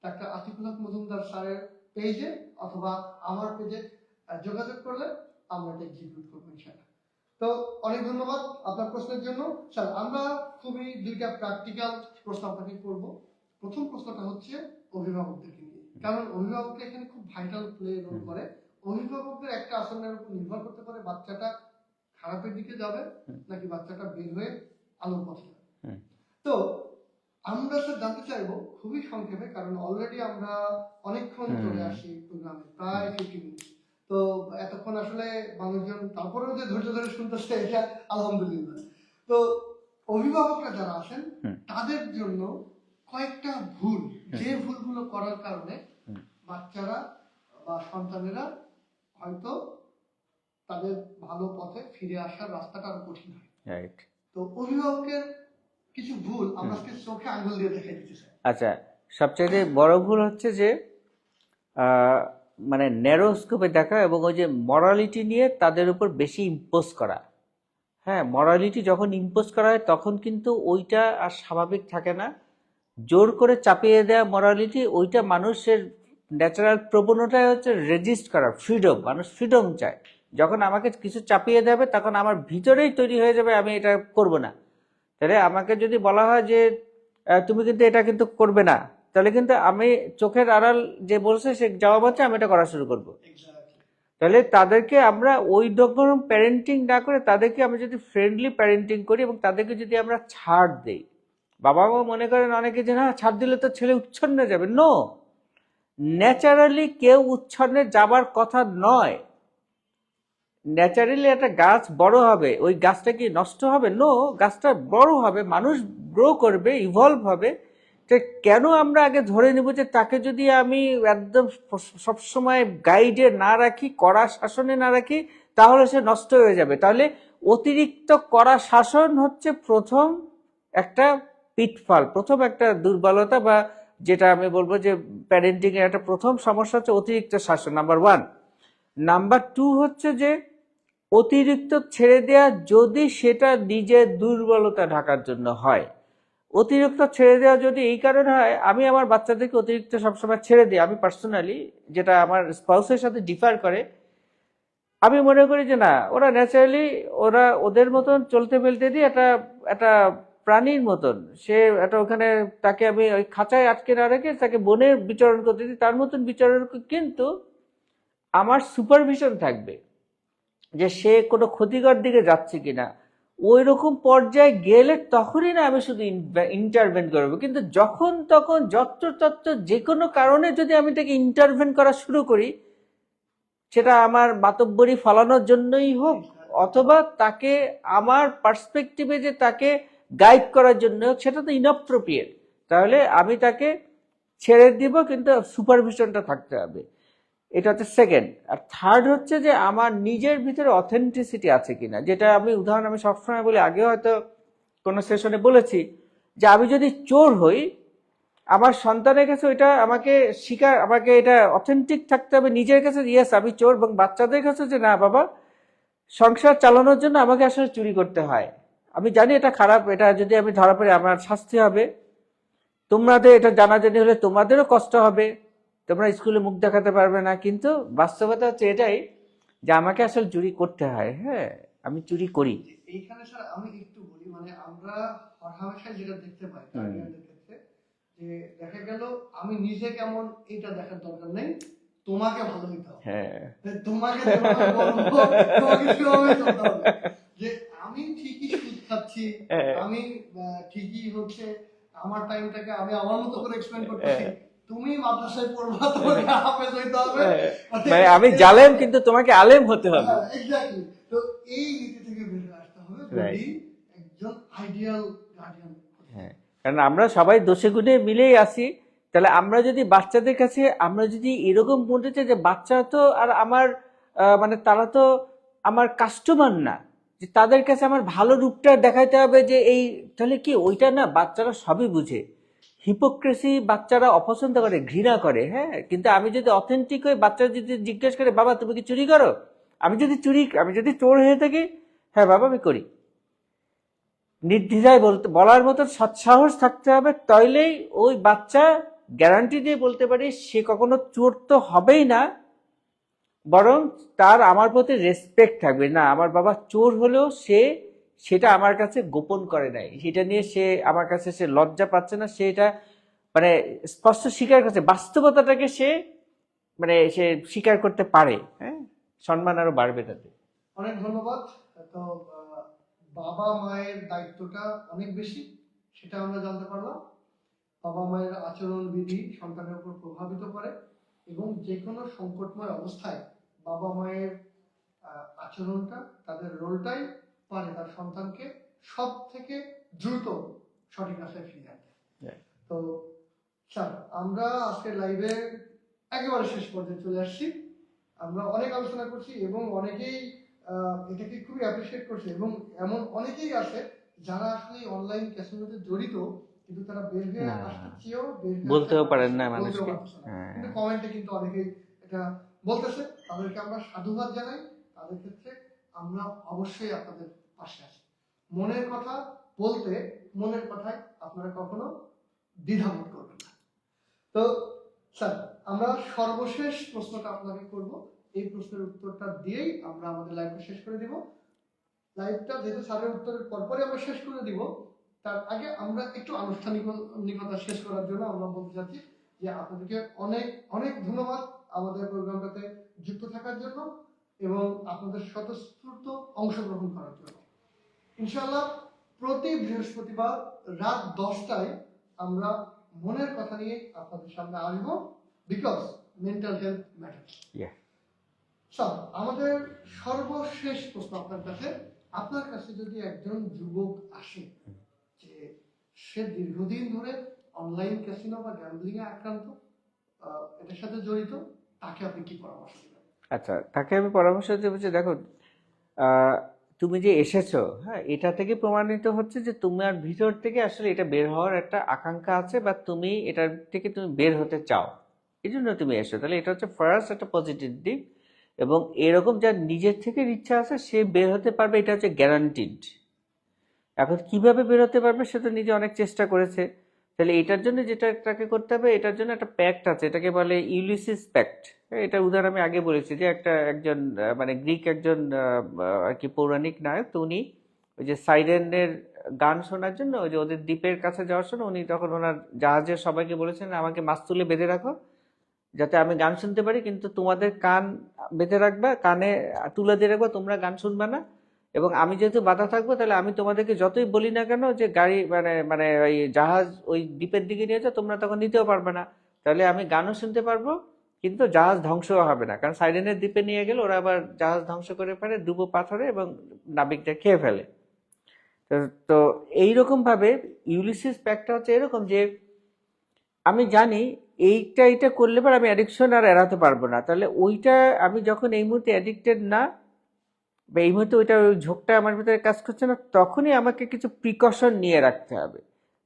Speaker 1: ডাক্তার আতিকুল হক মজুমদার স্যারের পেজে অথবা আমার পেজে যোগাযোগ করলে আমরা এটা এক্সিকিউট করবো ইনশাআল্লাহ। তো অনেক ধন্যবাদ আপনার প্রশ্নের জন্য। স্যার, আমরা খুবই দুইটা প্র্যাকটিক্যাল প্রশ্ন আপনাকে করব। প্রথম প্রশ্নটা হচ্ছে অভিভাবকদেরকে নিয়ে, কারণ অভিভাবকরা এখানে খুব ভাইটাল প্লে রোল করে। অভিভাবকদের একটা আচরণের উপর নির্ভর করতে পারে বাচ্চাটা খারাপের দিকে যাবে নাকি বাচ্চাটা বের হয়ে আলোর পথে যাবে। তো আমরা স্যার জানতে চাইবো খুবই সংক্ষেপে, কারণ অলরেডি আমরা অনেকক্ষণ চলে আসি প্রোগ্রামে, প্রায় 50 মিনিট। তো এতক্ষণ আসলে মানুষজন তারপরেও যে ধৈর্য ধরে শুনতেছে, এটা আলহামদুলিল্লাহ। তো অভিভাবকরা যারা আছেন তাদের জন্য কয়েকটা ভুল, যে ভুলগুলো করার কারণে বাচ্চারা বা সন্তানেরা হয়তো তাদের ভালো পথে ফিরে আসার রাস্তাটা আরো কঠিন হয়। তো অভিভাবকের কিছু ভুল আমরা চোখে আঙুল দিয়ে দেখাই দিতে চাই।
Speaker 2: আচ্ছা, সবচেয়ে বড় ভুল হচ্ছে যে মানে ন্যারো স্কোপে দেখা এবং ওই যে মরালিটি নিয়ে তাদের উপর বেশি ইম্পোজ করা। হ্যাঁ, মরালিটি যখন ইম্পোজ করা হয় তখন কিন্তু ওইটা আর স্বাভাবিক থাকে না। জোর করে চাপিয়ে দেওয়া মরালিটি, ওইটা মানুষের ন্যাচারাল প্রবণতাই হচ্ছে রেজিস্ট করা, ফ্রিডম। মানুষ ফ্রিডম চায়। যখন আমাকে কিছু চাপিয়ে দেবে তখন আমার ভিতরেই তৈরি হয়ে যাবে আমি এটা করব না। তাহলে আমাকে যদি বলা হয় যে তুমি কিন্তু এটা কিন্তু করবে না, তাহলে কিন্তু আমি চোখের আড়াল যে বলছে সে জবাব হচ্ছে আমি এটা করা শুরু করব। তাহলে তাদেরকে আমরা ওই রকম প্যারেন্টিং না করে তাদেরকে আমরা যদি ফ্রেন্ডলি প্যারেন্টিং করি এবং তাদেরকে যদি আমরা ছাড় দেই, বাবা মা মনে করেন অনেকে যে না ছাড় দিলে তো ছেলে উচ্ছন্নে যাবে। নো, ন্যাচারালি কেউ উচ্ছন্নে যাবার কথা নয়। ন্যাচারালি একটা গাছ বড় হবে, ওই গাছটা কি নষ্ট হবে? নো, গাছটা বড় হবে, মানুষ গ্রো করবে, ইভলভ হবে। তো কেন আমরা আগে ধরে নেব যে তাকে যদি আমি একদম সবসময় গাইডে না রাখি, কড়া শাসনে না রাখি, তাহলে সে নষ্ট হয়ে যাবে। তাহলে অতিরিক্ত কড়া শাসন হচ্ছে প্রথম একটা পিটফল, প্রথম একটা দুর্বলতা বা যেটা আমি বলবো যে প্যারেন্টিং এর একটা প্রথম সমস্যা হচ্ছে অতিরিক্ত শাসন, নাম্বার 1। নাম্বার 2 হচ্ছে যে অতিরিক্ত ছেড়ে দেওয়া যদি সেটা নিজের দুর্বলতা ঢাকার জন্য হয়। অতিরিক্ত ছেড়ে দেওয়া যদি এই কারণে হয়, আমি আমার বাচ্চাদেরকে অতিরিক্ত সবসময় ছেড়ে দিই, আমি পার্সোনালি, যেটা আমার স্পাউসের সাথে ডিফার করে, আমি মনে করি যে না, ওরা ন্যাচারালি ওরা ওদের মতন চলতে ফেলতে দিই, একটা একটা প্রাণীর মতন, সে একটা ওখানে তাকে আমি ওই খাঁচায় আটকে না রেখে তাকে বনে বিচরণ করতে দিই, তার মতন বিচরণ কিন্তু আমার সুপারভিশন থাকবে যে সে কোনো ক্ষতিকর দিকে যাচ্ছে কিনা। ওই রকম পর্যায়ে গেলে তখনই না আমি শুধু ইন্টারভেন করবো, কিন্তু যখন তখন যত্রতত্র যে কোনো কারণে যদি আমি তাকে ইন্টারভেন করা শুরু করি, সেটা আমার মাতব্বরি ফলানোর জন্যই হোক অথবা তাকে আমার পার্সপেক্টিভে যে তাকে গাইড করার জন্য হোক, সেটা তো ইনঅ্যাপ্রোপ্রিয়েট, তাহলে আমি তাকে ছেড়ে দিব, কিন্তু সুপারভিশনটা থাকতে হবে। এটা হচ্ছে সেকেন্ড। আর থার্ড হচ্ছে যে আমার নিজের ভিতরে অথেন্টিসিটি আছে কিনা, যেটা আমি উদাহরণ আমি সবসময় বলি, আগে হয়তো কোনো সেশনে বলেছি, যে আমি যদি চোর হই, আমার সন্তানের কাছে ওইটা আমাকে এটা অথেন্টিক থাকতে হবে নিজের কাছে, ইয়েস আমি চোর, এবং বাচ্চাদের কাছে যে না বাবা, সংসার চালানোর জন্য আমাকে আসলে চুরি করতে হয়, আমি জানি এটা খারাপ, এটা যদি আমি ধরা পড়ি আমার শাস্তি হবে, তোমাদের এটা জানাজানি হলে তোমাদেরও কষ্ট হবে, তোমরা স্কুলে মুখ দেখাতে পারবে না, কিন্তু বাস্তবতা হচ্ছে এটাই যে আমাকে আসলে চুরি করতে হয়, হ্যাঁ আমি চুরি করি।
Speaker 1: এইখানে স্যার আমি একটু বলি, মানে আমরা হরহামেশাই যেটা দেখতে পাই গার্ডিয়ানদের ক্ষেত্রে, যে দেখা গেল আমি নিজে কেমন এটা দেখার দরকার নেই, তোমাকে ভালো হইতে হবে,
Speaker 2: হ্যাঁ,
Speaker 1: তোমাকে যেভাবে বলবো তোমাকে সেভাবে চলতে হবে, যে আমি ঠিকই সুদ খাচ্ছি, আমি ঠিকই হচ্ছে আমার টাইমটাকে আমি আমার মতো করে এক্সপ্লেন করতেছি, তুমি মাদ্রাসায় পড়বা, তোমাকে হাফেজ হইতে হবে,
Speaker 2: মানে আমি জালেম কিন্তু তোমাকে আলেম হতে হবে।
Speaker 1: এক্স্যাক্টলি। তো এই নীতি থেকে বের হয়ে আসতে হবে যদি একজন আইডিয়াল গার্ডিয়ান।
Speaker 2: হ্যাঁ, কারণ আমরা সবাই দোষে গুণে মিলেই আছি, তাহলে আমরা যদি বাচ্চাদের কাছে আমরা যদি এরকম বলতে চাই যে বাচ্চা তো আর আমার মানে তারা তো আমার কাস্টমার না, যে তাদের কাছে আমার ভালো রূপটা দেখাইতে হবে, যে এই, তাহলে কি ওইটা না, বাচ্চারা সবই বুঝে। হিপোক্রেসি বাচ্চারা অপছন্দ করে, ঘৃণা করে, হ্যাঁ, কিন্তু আমি যদি অথেন্টিক হয়ে বাচ্চা যদি জিজ্ঞেস করে বাবা তুমি কি চুরি করো, আমি যদি চোর হয়ে থাকি, হ্যাঁ বাবা আমি করি, নির্দ্বিধায় বলার মতো সৎসাহস থাকতে হবে, তাইলেই ওই বাচ্চা গ্যারান্টি দিয়ে বলতে পারি সে কখনো চোর তো হবেই না, বরং তার আমার প্রতি রেসপেক্ট থাকবে, না আমার বাবা চোর হলেও সেটা আমার কাছে গোপন করে নাই, সেটা নিয়ে সে আমার কাছে সে লজ্জা পাচ্ছে না, সেটা মানে স্পষ্ট স্বীকার করছে, বাস্তবতাটাকে সে স্বীকার করতে পারে, হ্যাঁ, সম্মান আরো বাড়বে তাতে।
Speaker 1: অনেক ধন্যবাদ। তো বাবা মায়ের দায়িত্বটা অনেক বেশি, সেটা আমরা জানতে পারলাম। বাবা মায়ের আচরণ বিধি সন্তানের উপর প্রভাবিত করে, এবং যে কোনো সংকটময় অবস্থায় বাবা মায়ের আচরণটা, তাদের রোলটাই পারে তার সন্তানকে সব থেকে দ্রুত সঠিক রাস্তায় ফিরিয়ে আনতে। তো স্যার, আমরা আজকে লাইভে একেবারে শেষ পর্যায়ে চলে আসছি। আমরা অনেক আলোচনা করছি এবং অনেকেই এটাকে খুবই অ্যাপ্রিসিয়েট করছে, এবং এমন অনেকেই আছে যারা আসলে অনলাইন ক্যাসিনোতে জড়িত, কিন্তু তারা বের হয়ে আসতে চেয়েও
Speaker 2: বলতেও পারেন না মানুষকে,
Speaker 1: কিন্তু কমেন্টে কিন্তু অনেকেই এটা বলতেছে, তাদেরকে আমরা সাধুবাদ জানাই। তাদের ক্ষেত্রে আমরা অবশ্যই আপনাদের পাশে আছি। মনের কথা বলতে, মনের কথায় আপনারা কখনো দ্বিধাবোধ করবেন না। তো স্যার, আমরা সর্বশেষ প্রশ্নটা আপনাকে করব, এই প্রশ্নের উত্তরটা দিয়েই আমরা আমাদের লাইভটা শেষ করে দিব। লাইভটা যেহেতু স্যারের উত্তরের পরপরই আমরা শেষ করে দিব, তার আগে আমরা একটু আনুষ্ঠানিকতা শেষ করার জন্য আমরা বলতে চাচ্ছি যে আপনাদেরকে অনেক অনেক ধন্যবাদ আমাদের প্রোগ্রামটাতে যুক্ত থাকার জন্য এবং আপনাদের স্বতঃস্ফূর্ত অংশগ্রহণ করার জন্য। ইনশাআল্লাহ প্রতি বৃহস্পতিবার রাত 10টায় আমরা মনের কথা নিয়ে আপনাদের সামনে আসবো, because mental health matters. Sir, আমাদের সর্বশেষ প্রশ্ন আপনার কাছে যদি একজন যুবক আসে যে সে দীর্ঘদিন ধরে অনলাইন ক্যাসিনো বা গ্যাম্বলিং এ আক্রান্ত, এটার সাথে জড়িত, তাকে আপনি কি পরামর্শ দেবেন?
Speaker 2: আচ্ছা, তাকে আমি পরামর্শ দেবো যে দেখো, তুমি যে এসেছো, হ্যাঁ, এটা থেকে প্রমাণিত হচ্ছে যে তোমার ভিতর থেকে আসলে এটা বের হওয়ার একটা আকাঙ্ক্ষা আছে, বা তুমি এটার থেকে তুমি বের হতে চাও, এই জন্য তুমি এসো। তাহলে এটা হচ্ছে ফার্স্ট একটা পজিটিভ দিক। এবং এরকম যার নিজের থেকে ইচ্ছা আছে সে বের হতে পারবে, এটা হচ্ছে গ্যারান্টিড। এখন কিভাবে বেরোতে পারবে সে তো নিজে অনেক চেষ্টা করেছে। তাহলে এটার জন্য যেটা তাকে করতে হবে, এটার জন্য একটা প্যাক্ট আছে, এটাকে বলে ইউলিসিস প্যাক্ট। এটার উদাহরণ আমি আগে বলেছি যে একজন মানে গ্রিক একজন আর কি পৌরাণিক নায়ক, তো উনি ওই যে সাইরেনের গান শোনার জন্য ওই যে ওদের দ্বীপের কাছে যাওয়ার সময় উনি তখন ওনার জাহাজের সবাইকে বলেছেন আমাকে মাছ তুলে বেঁধে রাখো যাতে আমি গান শুনতে পারি, কিন্তু তোমাদের কান বেঁধে রাখবা, কানে তুলে দিয়ে রাখবা, তোমরা গান শুনবা না। এবং আমি যেহেতু বাধা থাকবো, তাহলে আমি তোমাদেরকে যতই বলি না কেন যে গাড়ি মানে মানে ওই জাহাজ ওই দ্বীপের দিকে নিয়ে যাও, তোমরা তখন নিতেও পারবে না। তাহলে আমি গানও শুনতে পারবো, কিন্তু জাহাজ ধ্বংসও হবে না, কারণ সাইরেনের দ্বীপে নিয়ে গেলে ওরা আবার জাহাজ ধ্বংস করে ফেলে ডুবো পাথরে এবং নাবিকটা খেয়ে ফেলে। তো তো এইরকম ভাবে ইউলিসিস প্যাক্টটা হচ্ছে এরকম যে আমি জানি এইটা করলে পর আমি অ্যাডিকশন আর এড়াতে পারবো না, তাহলে ওইটা আমি যখন এই মুহূর্তে অ্যাডিক্টেড না, বা এই মুহূর্তে ওইটা ওই ঝোঁকটা আমার ভিতরে কাজ করছে না, তখনই আমাকে কিছু প্রিকশন নিয়ে রাখতে হবে।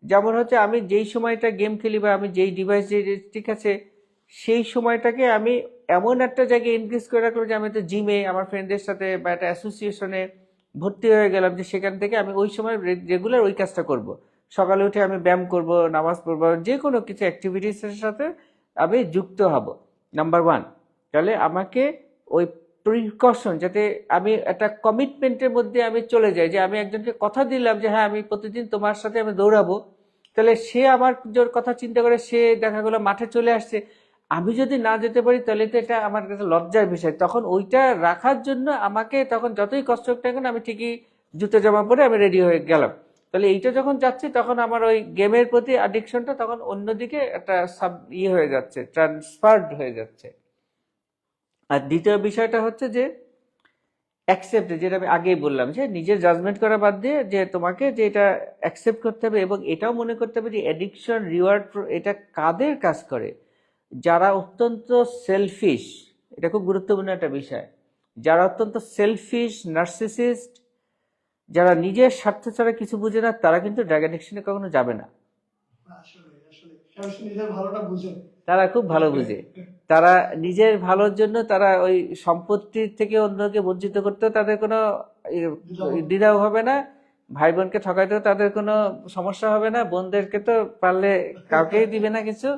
Speaker 2: যেমন হচ্ছে আমি যেই সময়টা গেম খেলি বা আমি যেই ডিভাইস ঠিক আছে, সেই সময়টাকে আমি এমন একটা জায়গায় ইনক্রিজ করে রাখলাম যে আমি তো জিমে আমার ফ্রেন্ডদের সাথে বা একটা অ্যাসোসিয়েশনে ভর্তি হয়ে গেলাম, যে সেখান থেকে আমি ওই সময় রেগুলার ওই কাজটা করব। সকালে উঠে আমি ব্যায়াম করব, নামাজ পড়বো, যে কোনো কিছু অ্যাক্টিভিটিসের সাথে আমি যুক্ত হব, নাম্বার ওয়ান। তাহলে আমাকে ওই প্রিকশন, যাতে আমি একটা কমিটমেন্টের মধ্যে আমি চলে যাই, যে আমি একজনকে কথা দিলাম যে হ্যাঁ আমি প্রতিদিন তোমার সাথে আমি দৌড়াবো, তাহলে সে আমার জোর কথা চিন্তা করে সে দেখা গেলো মাঠে চলে আসছে, আমি যদি না যেতে পারি তাহলে তো এটা আমার কাছে লজ্জার বিষয়। তখন ওইটা রাখার জন্য আমাকে তখন যতই কষ্ট হোক না কেন আমি ঠিকই জুতো জামা পরে আমি রেডি হয়ে গেলাম। তাহলে এইটা যখন যাচ্ছে তখন আমার ওই গেমের প্রতি অ্যাডিকশনটা তখন অন্যদিকে একটা হয়ে যাচ্ছে, ট্রান্সফার্ড হয়ে যাচ্ছে। আর দ্বিতীয় বিষয়টা হচ্ছে যে অ্যাকসেপ্ট, যেটা আমি আগেই বললাম যে নিজের জাজমেন্ট করা বাদ দিয়ে যে তোমাকে যে এটা অ্যাকসেপ্ট করতে হবে, এবং এটাও মনে করতে হবে যে অ্যাডিকশন রিওয়ার্ড এটা কাদের কাজ করে, যারা অত্যন্ত সেলফিশ। এটা খুব গুরুত্বপূর্ণ একটা বিষয়। যারা অত্যন্ত সেলফিশ, নার্সিসিস্ট, যারা নিজের স্বার্থ ছাড়া কিছু বুঝে না, তারা কিন্তু ড্রাগ অ্যাডিকশনে কখনো যাবে না।
Speaker 1: আসলে আসলে সে নিজের ভালোটা বুঝে।
Speaker 2: তারা খুব ভালো বুঝে। তারা নিজের ভালোর জন্য তারা ওই সম্পত্তি থেকে অন্যকে বঞ্চিত করতেও তাদের কোনো দ্বিধাও হবে না, ভাই বোনকে ঠকাইতেও তাদের কোনো সমস্যা হবে না, বোনদেরকে তো পারলে কাউকেই দিবে না কিছু।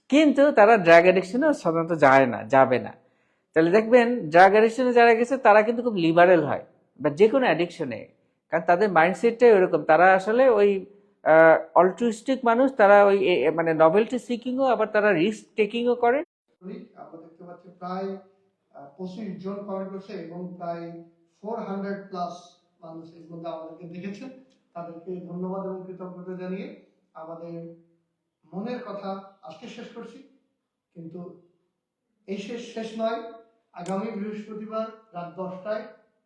Speaker 2: কিন্তু তারা ড্রাগ অ্যাডিকশনে সাধারণত যায় না, যাবে না। তাহলে দেখবেন ড্রাগ অ্যাডিকশনে যারা গেছে তারা কিন্তু খুব লিবারেল হয়, বা যে কোনো অ্যাডিকশনে, কারণ তাদের মাইন্ডসেটটাই ওইরকম। তারা আসলে ওই অল্ট্রুইস্টিক মানুষ, তারা ওই মানে নভেলটি সিকিংও, আবার তারা রিস্ক টেকিংও করে।
Speaker 1: আমরা দেখতে পাচ্ছি প্রায় 25 জন কমেন্ট করছে এবং প্রায় 400+ মানুষ এর মধ্যে আমাদেরকে দেখেছেন। তাদেরকে ধন্যবাদ এবং কৃতজ্ঞতা জানিয়ে আমাদের মনের কথা আজকে শেষ করছি, কিন্তু এই শেষ নয়। আগামী বৃহস্পতিবার রাত 10টায়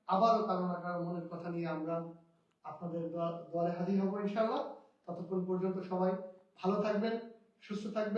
Speaker 1: আবারও কারো না কারো মনের কথা নিয়ে আমরা আপনাদের দুয়ারে হাজির হব ইনশাআল্লাহ। ততক্ষণ পর্যন্ত সবাই ভালো থাকবেন, সুস্থ থাকবেন।